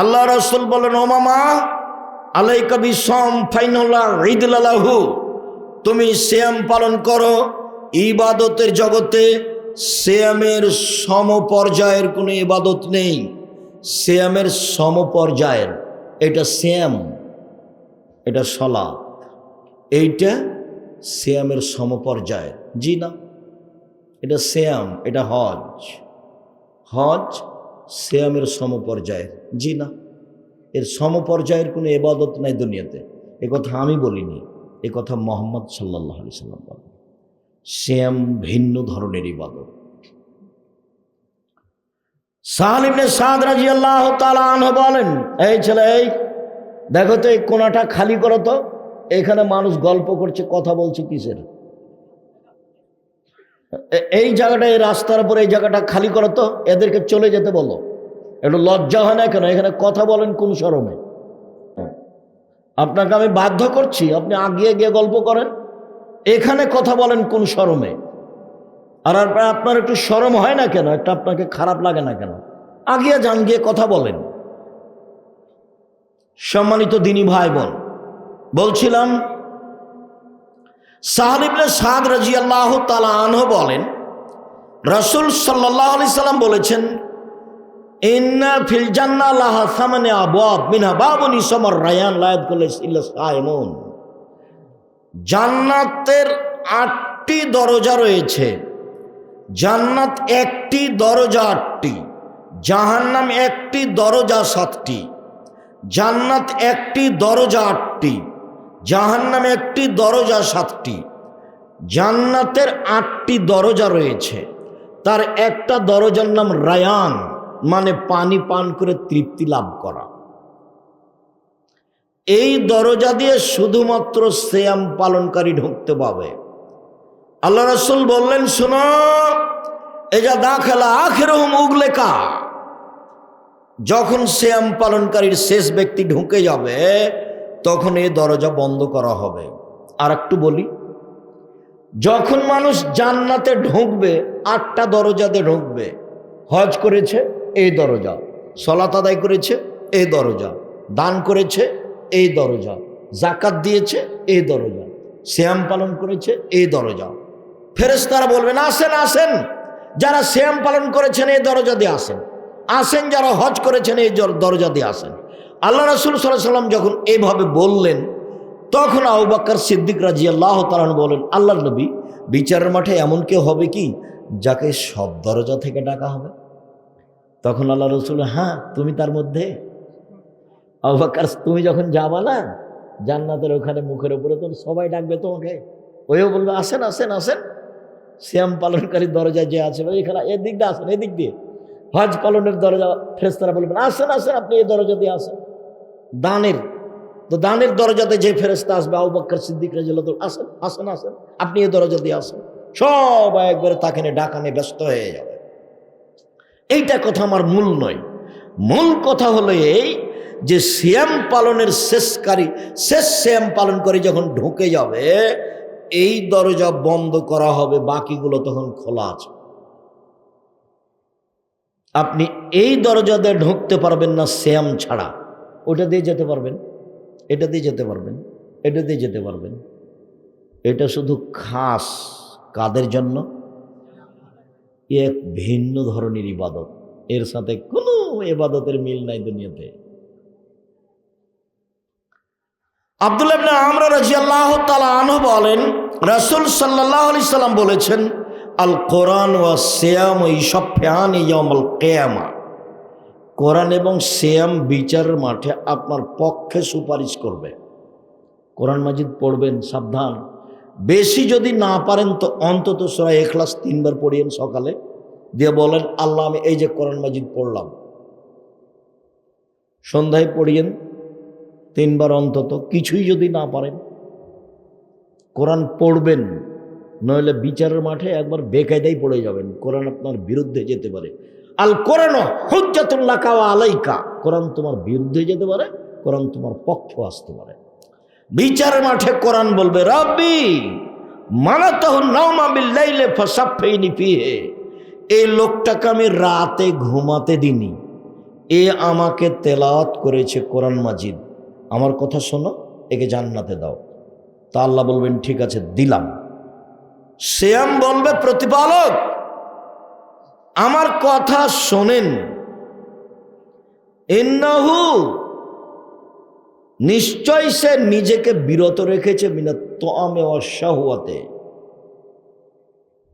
Speaker 1: আল্লাহ রাসূল বলেন, উমামা, আলাইকা বিসম ফাইনাল্লাহ ঈদুল লাহু, তুমি সিয়াম পালন করো। ইবাদতের জগতে সিয়ামের সমপর্যায়ের কোনো ইবাদত নেই। সিয়ামের সমপর্যায়ের, এটা সিয়াম, এটা সালাত, এইটা সিয়ামের সমপর্যায়ের। জি না, এটা সিয়াম, এটা হজ সিয়ামের সমপর্যায়ের। জি না, এর সমপর্যায়ের কোনো ইবাদত নাই দুনিয়াতে। এ কথা আমি বলিনি, এ কথা মুহাম্মদ সাল্লাল্লাহু আলাইহি সাল্লাম বলেন। সিয়াম ভিন্ন ধরনের ইবাদত। সাহল ইবনে সাদ রাদিয়াল্লাহু তাআলা আনহু বলেন, এই ছেলে, এই দেখো তো এই কোণাটা খালি করো তো, এখানে মানুষ গল্প করছে, কথা বলছে কিসের? এই জায়গাটা, এই রাস্তার উপর এই জায়গাটা খালি করো তো, এদেরকে চলে যেতে বলো। একটু লজ্জা হয় না কেন? এখানে কথা বলেন কোন শরমে? আপনাকে আমি বাধ্য করছি, আপনি আগিয়ে গিয়ে গল্প করেন, এখানে কথা বলেন কোন শরমে? আর আপনার একটু শরম হয় না কেন? একটা আপনাকে খারাপ লাগে না কেন? আগিয়ে যান, গিয়ে কথা বলেন। সম্মানিত দিনী ভাই বোন, বলছিলাম সাহল ইবনে সাদ রাদিয়াল্লাহু তাআলা আনহু বলেন, রাসূল সাল্লাল্লাহু আলাইহি সাল্লাম বলেছেন, ইন্না ফিল জান্নাহ লাহা সামানে আবওয়াব মিনহা বাবুন ইসমার রায়ান লা ইয়াদখুলু ইল্লা সাইমুন। জান্নাতের 8টি দরজা রয়েছে। জান্নাত একটি দরজা 8টি, জাহান্নাম একটি দরজা 7টি। জান্নাত একটি দরজা 8টি, জাহান্নাম একটি দরজা 7টি। জান্নাতের 8টি দরজা রয়েছে, তার একটা দরজার নাম রায়ান, মানে পানি পান করে তৃপ্তি লাভ করা। এই দরজা দিয়ে শুধুমাত্র সিয়াম পালনকারী ঢুকতে পাবে। আল্লাহ রাসূল বললেন, শোনো, এজা দাখালা আখিরুহুম উগলেকা, যখন সিয়াম পালনকারীর শেষ ব্যক্তি ঢুকে যাবে তখন এই দরজা বন্ধ করা হবে। আর একটু বলি, যখন মানুষ জান্নাতে ঢুকবে 8টা দরজাতে ঢুকবে। হজ করেছে, এই দরজা। সালাত আদায় করেছে, এই দরজা। দান করেছে, এই দরজা। যাকাত দিয়েছে, এই দরজা। সিয়াম পালন করেছে, এই দরজা। ফেরেশতারা বলবেন, আসেন আসেন, যারা সিয়াম পালন করেছেন এই দরজা দিয়ে আসেন, আসেন যারা হজ করেছেন এই দরজা দিয়ে আসেন। আল্লাহ রাসূল সাল্লাল্লাহু আলাইহি সাল্লাম যখন এইভাবে বললেন, তখন আবু বকর সিদ্দিক রাদিয়াল্লাহু তাআলা বলেন, আল্লাহর নবী, বিচারের মাঠে এমন কেউ হবে কি যাকে সব দরজা থেকে ডাকা হবে? তখন আল্লাহ রাসূল, হ্যাঁ, তুমি তার মধ্যে। আবু বকর, তুমি যখন যাবা না জান্নাতের ওখানে মুখের উপরে, তখন সবাই ডাকবে তোমাকে, ওইও বলবে, আসেন আসেন আসেন, সিয়াম পালনকারী দরজা যে আছে এখানে, এদিক দিয়ে আসেন, এদিক দিয়ে। হজ পালনের দরজা, ফেরেশতারা বলবেন, আসেন আসেন, আপনি এই দরজা দিয়ে আসেন। দানের, তো দানের দরজাতে যে ফেরেশতা আসবে, আবু বকর সিদ্দিক রাদিয়াল্লাহু তাআলা, আসেন আসেন আসেন, আপনি এই দরজা দিয়ে আসেন। সবাই একবারে তাকে নিয়ে ডাকানে ব্যস্ত হয়ে যাবে। এইটা কথা আমার মূল নয়। মূল কথা হলো এই যে সিয়াম পালনের শেষ সিয়াম পালনকারী যখন ঢুকে যাবে, এই দরজা বন্ধ করা হবে, বাকিগুলো তখন খোলা আছে। আপনি এই দরজা দিয়ে ঢুকতে পারবেন না সিয়াম ছাড়া। ওটা দিয়ে যেতে পারবেন, এটা দিয়ে যেতে পারবেন, এটা দিয়ে যেতে পারবেন। এটা শুধু খাস কাদের জন্য? এক ভিন্ন ধরনের ইবাদত, এর সাথে কোনো ইবাদতের মিল নাই দুনিয়াতে। আব্দুল্লাহ ইবনে আমর রাদিয়াল্লাহু তাআলা আনহু বলেন, রাসূল সাল্লাল্লাহু আলাইহি সাল্লাম বলেছেন, আল কোরআন ওয়া সিয়াম ইশফাআনি ইয়াউমাল কিয়ামা। কোরআন এবং সিয়াম বিচারের মাঠে আপনার পক্ষে সুপারিশ করবে। কোরআন মাজিদ পড়বেন, সাবধান। বেশি যদি না পারেন তো অন্তত সূরা ইখলাস 3 বার পড়িয়েন সকালে, দিয়ে বলেন, আল্লাহ, আমি এই যে কোরআন মাজিদ পড়লাম। সন্ধ্যায় পড়িয়েন 3 বার অন্তত। কিছুই যদি না পারেন, কোরআন পড়বেন, নইলে বিচারের মাঠে একবার বেকায়দাই পড়ে যাবেন। কোরআন আপনার বিরুদ্ধে যেতে পারে। আল কোরআন হুজ্জাতুল লাকা ওয়া আলাইকা, কোরআন তোমার বিরুদ্ধে যেতে পারে, কোরআন তোমার পক্ষে আসতে পারে। বিচারের মাঠে কোরআন বলবে, রাব্বি মানাতাহু নাওমা বিল লাইলি ফাসাফফিনি ফিহি, এই লোকটাকে আমি রাতে ঘুমাতে দিনি, এ আমাকে তেলাওয়াত করেছে কোরআন মাজিদ, আমার কথা শোনো, একে জান্নাতে দাও। তা আল্লাহ বলবেন, ঠিক আছে, দিলাম। সিয়াম বলবে, প্রতিপালক আমার কথা শোনেন, ইন্নাহু, নিশ্চয় সে নিজেকে বিরত রেখেছে মিনাত তাআমি ওয়াশ শাহওয়াতে,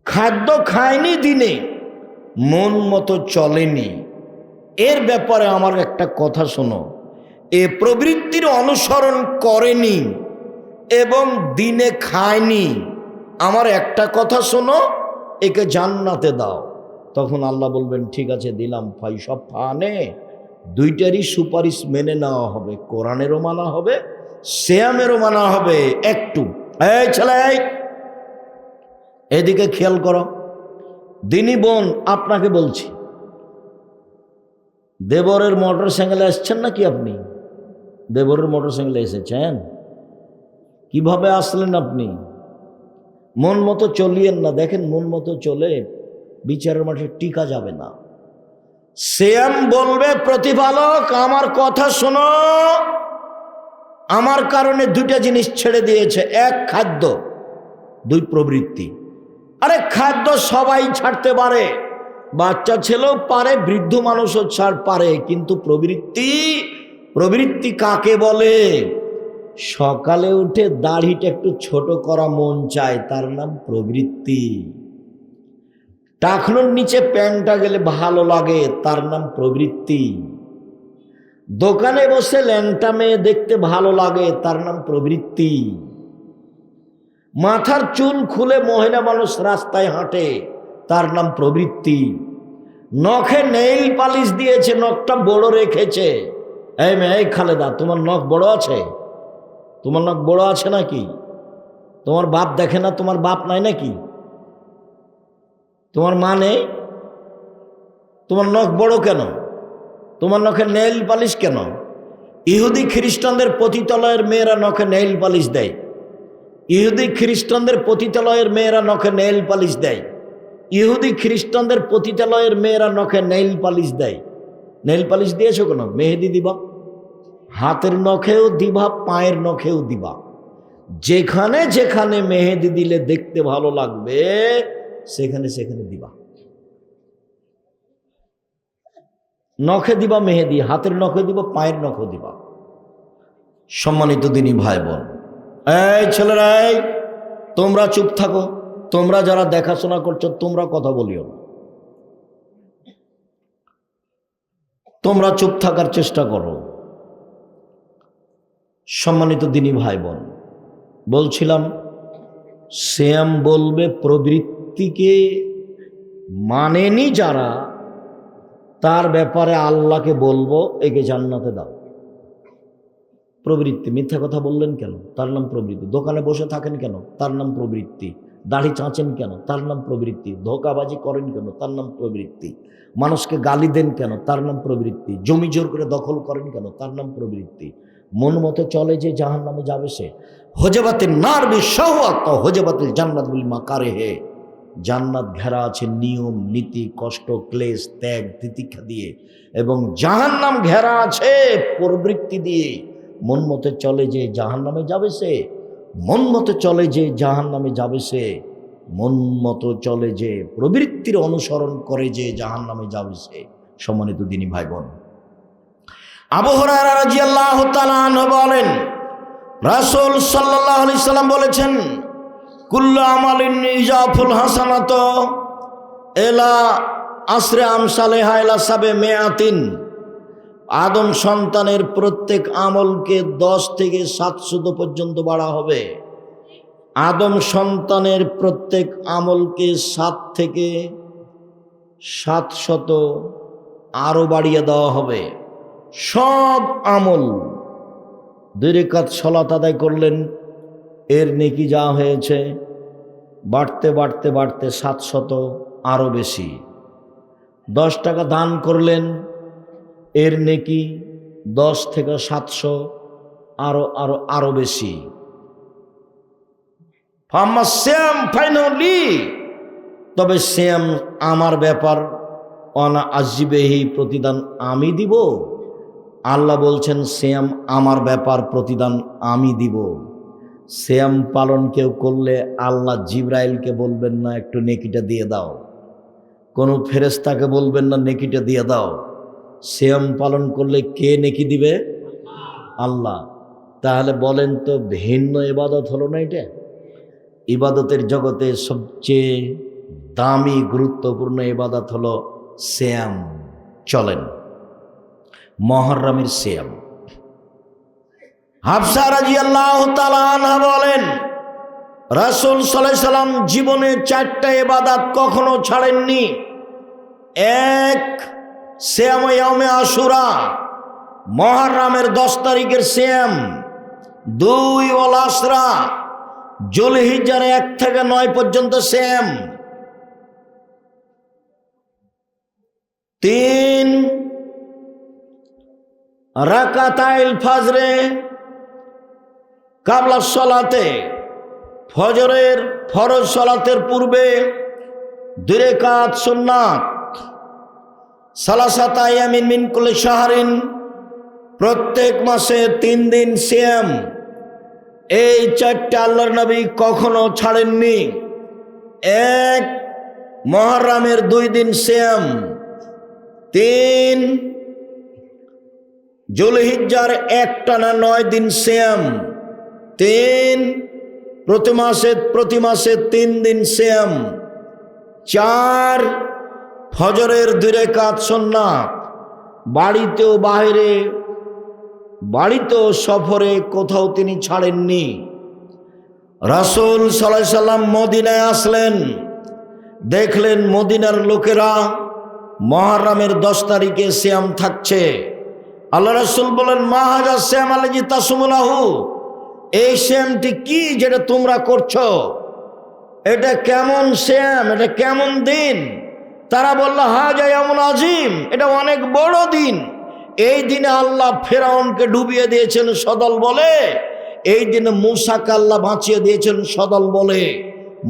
Speaker 1: খাদ্য খায়নি দিনে, মন মতো চলেনি। এর ব্যাপারে আমার একটা কথা শোনো, এ প্রবৃত্তির অনুসরণ করেনি, এবং দিনে খায়নি, আমার একটা কথা শোনো, একে জান্নাতে দাও। তখন আল্লাহ বলবেন ঠিক আছে দিলাম, ভাই সব ফানে, দুইটারই সুপারিশ মেনে নেওয়া হবে, কোরআনেরও মানা হবে, সিয়ামেরও মানা হবে। একটু এই ছেলে এদিকে খেয়াল করো, দিনী বোন আপনাকে বলছি, দেবরের মোটর সাইকেলে এসছেন নাকি আপনি? দেবরের মোটর সাইকেলে এসেছেন? কিভাবে আসলেন আপনি? মন মতো চলিয়েন না, দেখেন মন মতো চলে বিচারের মাঠে টিকা যাবে না। সিয়াম বলবে প্রতিপালক আমার কথা শোনো, আমার কারণে দুইটা জিনিস ছেড়ে দিয়েছে, এক খাদ্য, দুই প্রবৃত্তি। আরে খাদ্য সবাই ছাড়তে পারে, বাচ্চা ছেলেও পারে, বৃদ্ধ মানুষও পারে, কিন্তু প্রবৃত্তি কাকে বলে? সকালে উঠে দাড়িটা একটু ছোট করা মন চায়, তার নাম প্রবৃত্তি। টাকনোর নিচে প্যান্টটা গেলে ভালো লাগে, তার নাম প্রবৃত্তি। দোকানে বসে ল্যাংটা মেয়ে দেখতে ভালো লাগে, তার নাম প্রবৃত্তি। মাথার চুল খুলে মহিলা মানুষ রাস্তায় হাঁটে, তার নাম প্রবৃত্তি। নখে নেইল পালিশ দিয়েছে, নখটা বড় রেখেছে। এই মেয়ে, এই খালেদা, তোমার নখ বড় আছে? তোমার নখ বড় আছে নাকি? তোমার বাপ দেখে না? তোমার বাপ নাই নাকি? তোমার মা নেই? তোমার নখ বড় কেন? তোমার নখে নেইল পালিশ কেন? ইহুদি খ্রিস্টানদের পতিতালয়ের মেয়েরা নখে নেইল পালিশ দেয়। ইহুদি খ্রিস্টানদের পতিতালয়ের মেয়েরা নখে নেইল পালিশ দেয়। ইহুদি খ্রিস্টানদের পতিতালয়ের মেয়েরা নখে নেইল পালিশ দেয়। নেইল পালিশ দিয়েছো কেন? মেহেদি দিবা, হাতের নখেও দিবা, পায়ের নখেও দিবা। যেখানে যেখানে মেহেদি দিলে দেখতে ভালো লাগবে সেখানে সেখানে দিবা। নখে দিবা মেহেদি, হাতের নখে দিবা, পায়ের নখে দিবা। সম্মানিত দিনী ভাই বোন, এই ছেলেরা, এই তোমরা চুপ থাকো। তোমরা যারা দেখাশোনা করছো তোমরা কথা বলিও না, তোমরা চুপ থাকার চেষ্টা করো। সম্মানিত দিনী ভাই বোন, বলছিলাম সিয়াম বলবে প্রবৃত্তিকে মানেনি যারা, তার ব্যাপারে আল্লাহকে বলবো একে জান্নাতে দাও। প্রবৃত্তি, মিথ্যা কথা বললেন কেন? তার নাম প্রবৃত্তি। দোকানে বসে থাকেন কেন? তার নাম প্রবৃত্তি। দাড়ি চাঁচেন কেন? তার নাম প্রবৃত্তি। ধোঁকাবাজি করেন কেন? তার নাম প্রবৃত্তি। মানুষকে গালি দেন কেন? তার নাম প্রবৃত্তি। জমি জোর করে দখল করেন কেন? তার নাম প্রবৃত্তি। মন মতো চলে যে জাহান্নামে যাবে সে। হজবাতিল নার বিশাওয়াত হজবাতিল জান্নাত বিল মাকারিহ। জান্নাত ঘেরা আছে নিয়ম, নীতি, কষ্ট, ক্লেশ, ত্যাগ, তিতিক্ষা দিয়ে, এবং জাহান্নাম ঘেরা আছে প্রবৃত্তি দিয়ে। মন মতে চলে যে জাহান্নামে যাবে সে, মন মতো চলে যে জাহান্নামে যাবে সে, মন মতো চলে যে প্রবৃত্তির অনুসরণ করে যে জাহান্নামে যাবে সে। সম্মানিত দিনী ভাই বোন, আবু হুরায়রা রাদিয়াল্লাহু তাআলা আনহু বলেন, রাসূল সাল্লাল্লাহু আলাইহি সাল্লাম বলেছেন, কুল্লু আমালিন ইজাফুল হাসানাত এলা আসরে আমসালেহা ইলা সাবে মেয়াতিন। আদম সন্তানের প্রত্যেক আমলকে 10 থেকে 700 পর্যন্ত বাড়া হবে। আদম সন্তানের প্রত্যেক আমলকে 7 থেকে 700 আরো বাড়িয়ে দেওয়া হবে। সব আমল, 2 রাকাত সালাত আদায় করলেন, এর নেকি যা হয়েছে বাড়তে বাড়তে বাড়তে 700 আরো বেশি। 10 টাকা দান করলেন, এর নেকি 10 থেকে 700 আরো আরো আরো বেশি। ফামাসিয়াম ফাইনালি, তবে সিয়াম আমার ব্যাপার, অনা আজিবেহি, প্রতিদান আমি দিব। আল্লাহ বলছেন সিয়াম আমার ব্যাপার, প্রতিদান আমি দিব। সিয়াম পালন কেউ করলে আল্লাহ জিবরাইলকে বলবেন না একটু নেকিটা দিয়ে দাও, কোনো ফেরেশতাকে বলবেন না নেকিটা দিয়ে দাও। সিয়াম পালন করলে কে নেকি দিবে? আল্লাহ। তাহলে বলেন তো ভিন্ন ইবাদত হলো না এটা? ইবাদতের জগতে সবচেয়ে দামি গুরুত্বপূর্ণ ইবাদত হলো সিয়াম। চলেন, মুহররমের সিয়াম। হাফসা রাদিয়াল্লাহু তাআলা আনহা বলেন, রাসূল সাল্লাল্লাহু আলাইহি সাল্লাম জীবনে 4টা ইবাদত কখনো ছাড়েননি। এক, সিয়াম ইয়াউমে আশুরা, মুহররমের 10 তারিখের সিয়াম। 2, ওয়াল আসরা, যুলহিজ্জার 1 থেকে 9 পর্যন্ত সিয়াম। 3, রাকাতাইল ফজরে কাবলা সলাতে, ফজরের ফরজ সলাতের পূর্বে 2 রাকাত সুন্নাত। সালাসাত আয়ামিন মিন কুল্লি শাহরিন, প্রত্যেক মাসে 3 দিন সিয়াম। এই 4টা আল্লাহর নবী কখনো ছাড়েননি। 1, মুহররমের 2 দিন সিয়াম। 3, যুলহিজ্জার 1 টানা 9 দিন সিয়াম। 3, প্রতি মাসে 3 দিন সিয়াম। 4, ফজরের 2 রাকাত সুন্নাত। বাড়িতেও বাইরে, বাড়িতেও সফরে কোথাও তিনি ছাড়েননি। রাসূল সাল্লাল্লাহু আলাইহি সাল্লাম মদিনায় আসলেন, দেখলেন মদিনার লোকেরা মুহররমের 10 তারিখে সিয়াম থাকছে। আল্লাহ রাসূল বলেন, মা হাযা সিয়াম আল্লাযী তাসুমুনাহু, এই সিয়ামটি কি যেটা তোমরা করছো? এটা কেমন সিয়াম, এটা কেমন দিন? তারা বলল, হাযা ইয়াউমুন আযীম, এটা অনেক বড় দিন। এই দিনে আল্লাহ ফেরাউনকে ডুবিয়ে দিয়েছেন সদল বলে, এই দিনে মূসাকে আল্লাহ বাঁচিয়ে দিয়েছেন সদল বলে।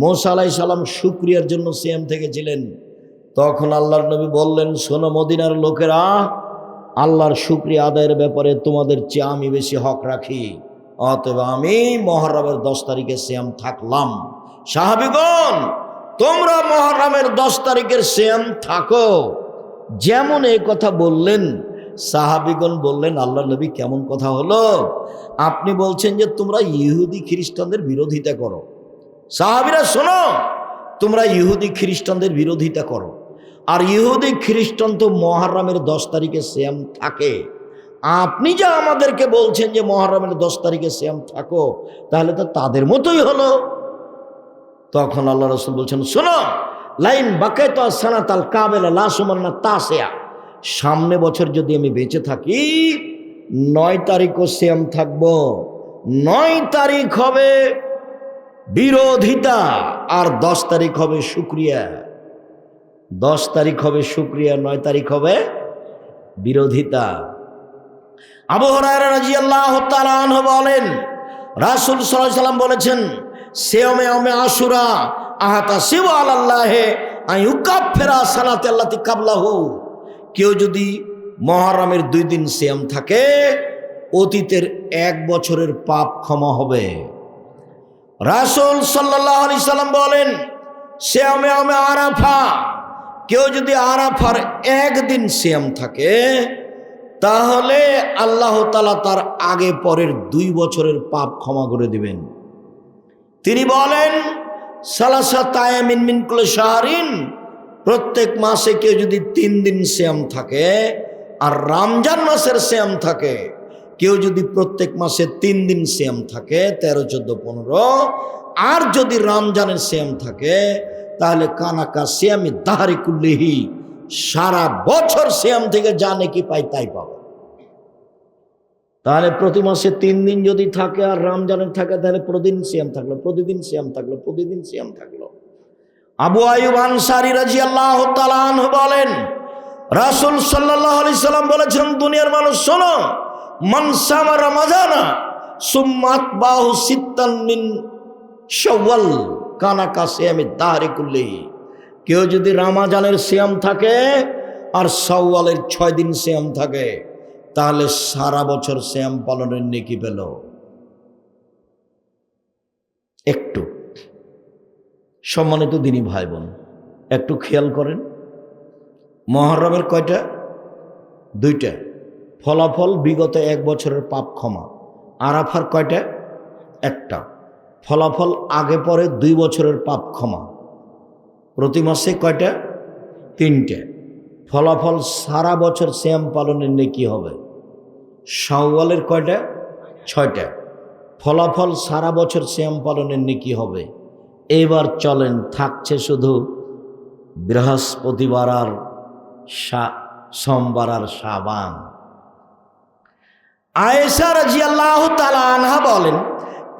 Speaker 1: মূসা আলাইহিস সালাম শুকরিয়ার জন্য সিয়াম থেকেছিলেন। তখন আল্লাহর নবী বললেন, শোনো মদিনার লোকেরা, আল্লাহর শুকরিয়া আদায়ের ব্যাপারে তোমাদের চেয়ে আমি বেশি হক রাখি, অতএব আমি মুহররমের 10 তারিখে সিয়াম থাকলাম। সাহাবীগণ, তোমরা মুহররমের 10 তারিখের সিয়াম থাকো। যেমন এই কথা বললেন, সাহাবীগণ বললেন, আল্লাহর নবী কেমন কথা হলো? আপনি বলছেন যে তোমরা ইহুদি খ্রিস্টানদের বিরোধিতা করো। সাহাবীরা শোনো, তোমরা ইহুদি খ্রিস্টানদের বিরোধিতা করো, আর ইহুদি খ্রিস্টান তো মুহররমের 10 তারিখে সিয়াম থাকে। আপনি যা আমাদেরকে বলছেন যে মুহররমের 10 তারিখে সিয়াম থাকো, তাহলে তো তাদের মতোই হলো। তখন আল্লাহ রাসূল বলছেন, শোনো, লাইন বাকাইতু সানাতাল কাবিলা লা সুমান্না তাসিয়া, সামনে বছর যদি আমি বেঁচে থাকি 9 তারিখও সিয়াম থাকবো। 9 তারিখ হবে বিরোধিতা, আর 10 তারিখ হবে শুকরিয়া। 10 তারিখ হবে শুকরিয়া, 9 তারিখ হবে বিরোধিতা। আবু হুরায়রা রাদিয়াল্লাহু তাআলা আনহু বলেন, রাসূল সাল্লাল্লাহু আলাইহি সাল্লাম বলেছেন, সিয়ামে ইয়াউমে আশুরা আহতাসিবু আলাল্লাহি আইয়ুকাফিরা সানাতি আল্লাতি কাবলাহু, কেউ যদি মুহররমের 2 দিন সিয়াম থাকে, অতীতের 1 বছরের পাপ ক্ষমা হবে। রাসূল সাল্লাল্লাহু আলাইহি সাল্লাম বলেন, সিয়ামে ইয়াউমে আরাফা, কেউ যদি আরাফার 1 দিন সিয়াম থাকে, তাহলে আল্লাহ তাআলা তার আগে পরের 2 বছরের পাপ ক্ষমা করে দিবেন। তিনি বলেন, সালাসাত আয়ামিন মিন কুল্লি শাহরিন, প্রত্যেক মাসে কেউ যদি 3 দিন সিয়াম থাকে, আর রমজান মাসের সিয়াম থাকে, কেউ যদি প্রত্যেক মাসে 3 দিন সিয়াম থাকে, 13, 14, 15, আর যদি রমজানের সিয়াম থাকে, তাহলে কানাকা সিয়ামি দাহরি কুল্লিহি, সারা বছর সিয়াম থেকে যা নেকি পাই তাই পাবে। তাহলে প্রতি মাসে 3 দিন যদি থাকে আর রমজানের থাকে, তাহলে প্রতিদিন সিয়াম থাকলো, প্রতিদিন সিয়াম থাকলো, প্রতিদিন সিয়াম থাকলো। আবু আইয়ুব আনসারী রাদিয়াল্লাহু তাআলা আনহু বলেন, রাসূল সাল্লাল্লাহু আলাইহি সাল্লাম বলেছেন, দুনিয়ার মানুষ শোনো, মান সামা রমাজানা সুম্মা আতবাহু সিত্তান মিন শাওয়াল কানা কাসিয়ামি দাহরি কুল্লিহি, কেউ যদি রমজানের সিয়াম থাকে আর শাওয়ালের 6 দিন সিয়াম থাকে, তাহলে সারা বছর সিয়াম পালনের নেকি পেল। একটু সম্মানিত দিনী ভাই বোন, একটু খেয়াল করেন, মুহররমের কয়টা? 2টা। ফলাফল বিগত 1 বছরের পাপ ক্ষমা। আরাফার কয়টা? 1টা। ফলাফল আগে পরে 2 বছরের পাপ ক্ষমা। প্রতি মাসে কয়টা? 3টে। ফলাফল সারা বছর সিয়াম পালনের নেকি হবে। শাওয়ালের কয়টা? 6টা। ফলাফল সারা বছর সিয়াম পালনের নেকি হবে। এবার চলেন, থাকছে শুধু বৃহস্পতিবার আর সোমবার আর শাবান। আয়েশা রাদিয়াল্লাহু তাআলা আনহা বলেন,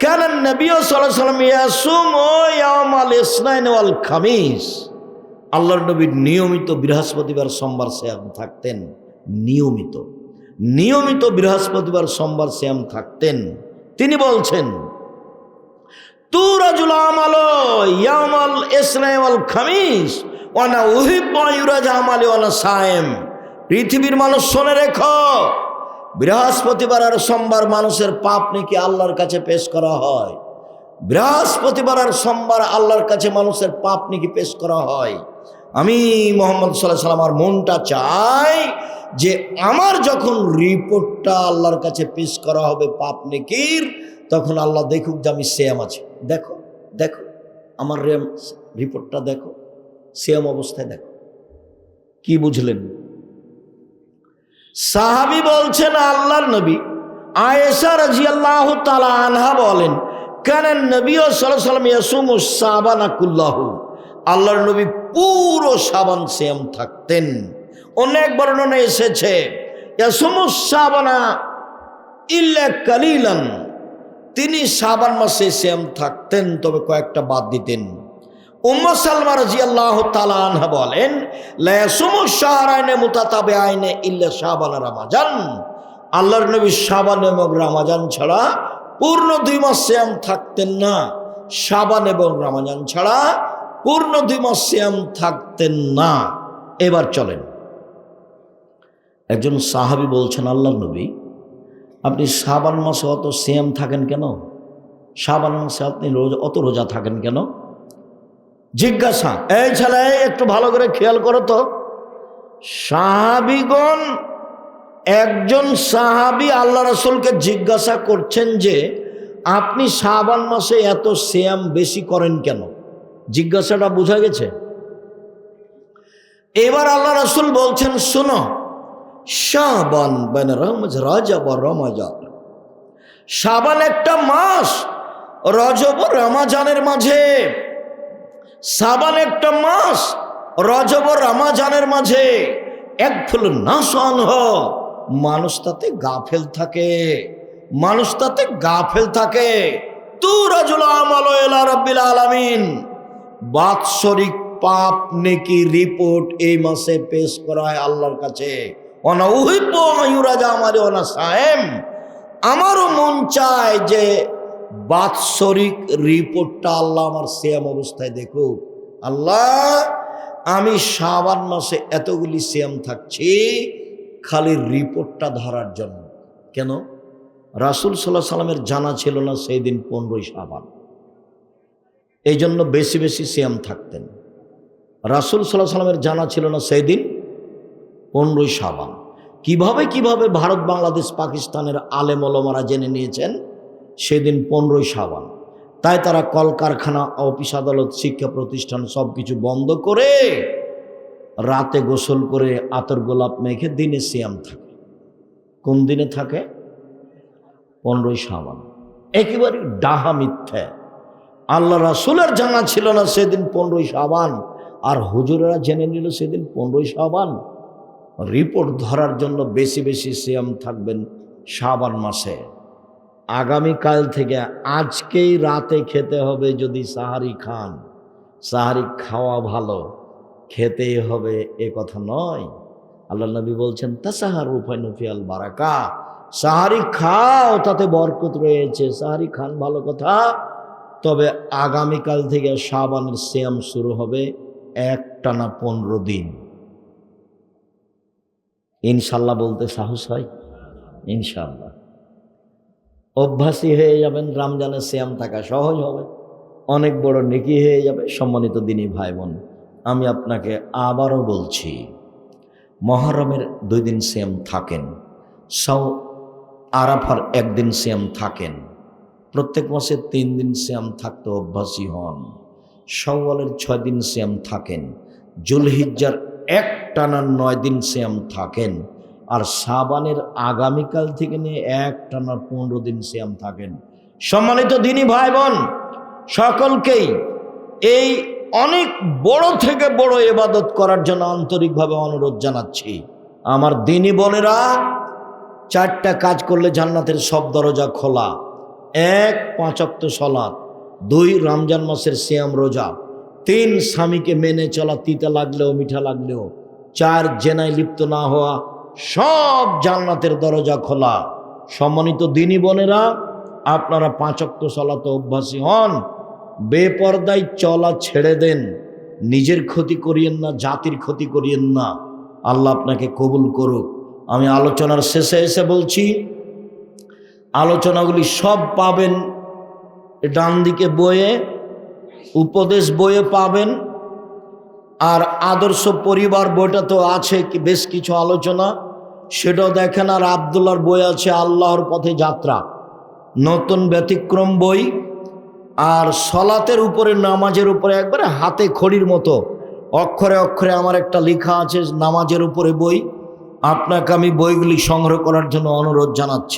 Speaker 1: কানা নবী সাল্লাল্লাহু আলাইহি ওয়াসাল্লাম ইয়াসুমু ইয়াওমাল ইসনাইন ওয়াল খামিস। আল্লাহর নবী নিয়মিত বৃহস্পতিবার সোমবার সিয়াম থাকতেন। নিয়মিত বৃহস্পতিবার সোমবার সিয়াম থাকতেন। তিনি বলছেন, তুরাজুল আমালু ইয়াওমাল ইসনাইন ওয়াল খামিস ওয়া আনা উহিব্বু আন ইউরাজা আমালি ওয়া আনা সায়েম। পৃথিবীর মানুষ শুনে রেখো, বৃহস্পতিবার আর সোমবার মানুষের পাপ নাকি আল্লাহর কাছে পেশ করা হয়। বৃহস্পতিবার আর সোমবার আল্লাহর কাছে মানুষের পাপ নাকি পেশ করা হয়। আমি মুহাম্মদ সাল্লাল্লাহু আলাইহি ওয়াসাল্লাম, আমার মনটা চায় যে আমার যখন রিপোর্টটা আল্লাহর কাছে পেশ করা হবে পাপ নেকির, তখন আল্লাহ দেখুক যে আমি সিয়াম আছি। দেখো দেখো আমার রিপোর্টটা দেখো, সিয়াম অবস্থায় দেখো। কি বুঝলেন? সাহাবী বলছেন, আল্লাহর নবী আয়েশা রাদিয়াল্লাহু তাআলা আনহা বলেন, কানা নবী সাল্লাল্লাহু আলাইহি ওয়াসাল্লাম ইয়াসুমু শাবানা কুল্লাহু। আল্লাহর নবী পুরো শাবান সিয়াম থাকতেন। অনেক বর্ণনা এসেছে ইয়াসুমু শাবানা ইল্লা কালিলান, তিনি শাবান মাসে সিয়াম থাকতেন, তবে কয়েকটা বাদ দিতেন। উম্মু সালমা রাদিয়াল্লাহু তাআলা আনহা বলেন, লা ইয়াসুমু শাহরাইনে মুতাতাবিআইনে ইল্লা শাবান আর রমাজান। আল্লাহর নবী শাবান এবং রমাজান ছাড়া পূর্ণ 2 মাস সিয়াম থাকতেন না। শাবান এবং রমাজান ছাড়া পূর্ণ 2 মাস সিয়াম থাকতেন না। এবার চলেন, একজন সাহাবী বলছেন, আল্লাহর নবী আপনি শাবান মাসে অত সিয়াম থাকেন কেন? শাবান মাসে আপনি অত রোজা থাকেন কেন? জিজ্ঞাসা, এই ছেলে একটু ভালো করে খেয়াল করো তো। সাহাবীগণ, একজন সাহাবী আল্লাহ রাসূলকে জিজ্ঞাসা করছেন যে আপনি শাবান মাসে এত সিয়াম বেশি করেন কেন? জিজ্ঞাসাটা বোঝা গেছে? এবার আল্লাহ রাসূল বলছেন, শোনো, শাবান বাইনা রজব আর রমাজান। শাবান একটা মাস, রজব ও রমাজানের মাঝে। শাবান একটা মাস, রজব ও রমাজানের মাঝে। এক ফুল নাসান মানুষ তাতে গাফেল থাকে, মানুষ তাতে গাফেল থাকে। তু রাজুল আমালু ইলা রাব্বিল আলামিন। বাৎসরিক পাপ নেকি রিপোর্ট এই মাসে পেশ করা হয় আল্লাহর কাছে। ওয়ানা উহিব্বু আন ইউরাজা আমালি ওয়া আনা সায়েম। আমারও মন চায় যে বাৎসরিক রিপোর্টটা আল্লাহ আমার সিয়াম অবস্থায় দেখুক। আল্লাহ, আমি শাবান মাসে এতগুলি সিয়াম থাকছি খালি রিপোর্টটা ধরার জন্য। কেন? রাসূল সাল্লাল্লাহু আলাইহি সাল্লামের জানা ছিল না সেই দিন 15ই শাবান, এই জন্য বেশি বেশি সিয়াম থাকতেন। রাসূল সাল্লাল্লাহু আলাইহি সাল্লামের জানা ছিল না সেই দিন 15ই শাবান। কিভাবে ভারত, বাংলাদেশ, পাকিস্তানের আলেম ওলামারা জেনে নিয়েছেন সেদিন 15ই শাবান। তাই তারা কলকারখানা, অফিস আদালত, শিক্ষা প্রতিষ্ঠান সব কিছু বন্ধ করে রাতে গোসল করে আতর গোলাপ মেখে দিনে সিয়াম থাকে। কোন দিনে থাকে? 15ই শাবান। একেবারে ডাহা মিথ্যা। আল্লাহ রাসূলের জানা ছিল না সেদিন 15ই শাবান, আর হুজুরেরা জেনে নিল সেদিন 15ই শাবান। রিপোর্ট ধরার জন্য বেশি বেশি সিয়াম থাকবেন শাবান মাসে। আগামীকাল থেকে আজকেই রাতে খেতে হবে। যদি সাহারি খান, সাহারি খাওয়া ভালো, খেতেই হবে এ কথা নয়। আল্লাহ নবী বলছেন, তাসাহারু ফাইনা ফিল বারাকা। সাহারি খাও, তাতে বরকত রয়েছে। সাহারি খান ভালো কথা, তবে আগামীকাল থেকে শাবানের সিয়াম শুরু হবে একটানা 15 দিন। ইনশাল্লাহ বলতে সাহস হয়? ইনশাল্লাহ। অভ্যাসী হয়ে যাবেন, রমজানের সিয়াম থাকা সহজ হবে, অনেক বড় নেকি হয়ে যাবে। সম্মানিত দিনী ভাই বোন, আমি আপনাকে আবারও বলছি, মুহররমের 2 দিন সিয়াম থাকেন, আরাফার 1 দিন সিয়াম থাকেন, প্রত্যেক মাসে 3 দিন সিয়াম থাকতে অভ্যাসী হন, শাওয়ালের 6 দিন সিয়াম থাকেন, জুলহিজ্জার একটানা 9 দিন সিয়াম থাকেন, আর শাবানের আগামীকাল থেকে নিয়ে একটানা 15 দিন সিয়াম থাকেন। সম্মানিত দিনী ভাই বোন সকলকেই এই অনেক বড় থেকে বড় ইবাদত করার জন্য আন্তরিকভাবে অনুরোধ জানাচ্ছি। আমার দিনী বোনেরা, 4টা কাজ করলে জান্নাতের সব দরজা খোলা। 1, 5 ওয়াক্ত সালাত। 2, রমজান মাসের সিয়াম রোজা। 3, স্বামীকে মেনে চলা, তিতা লাগলেও মিঠা লাগলেও। 4, জেনায় লিপ্ত না হওয়া। সব জান্নাতের দরজা খোলা। সম্মানিত দিনী বোনেরা, আপনারা 5 ওয়াক্ত সালাতে অভ্যাসী হন। বেপরদায় চলা ছেড়ে দেন। নিজের ক্ষতি করিয়েন না, জাতির ক্ষতি করিয়েন না। আল্লাহ আপনাকে কবুল করুক। আমি আলোচনার শেষে এসে বলছি, আলোচনাগুলি সব পাবেন ডান দিকে বইয়ে, উপদেশ বইয়ে পাবেন। আর আদর্শ পরিবার বইটা তো আছে বেশ কিছু আলোচনা, সেটাও দেখেন। আর আব্দুল্লাহর বই আছে আল্লাহর পথে যাত্রা, নতুন ব্যতিক্রম বই। আর সলাতের উপরে, নামাজের উপরে একবারে হাতে খড়ির মতো অক্ষরে অক্ষরে আমার একটা লেখা আছে নামাজের উপরে বই। আপনাকে আমি বইগুলি সংগ্রহ করার জন্য অনুরোধ জানাচ্ছি।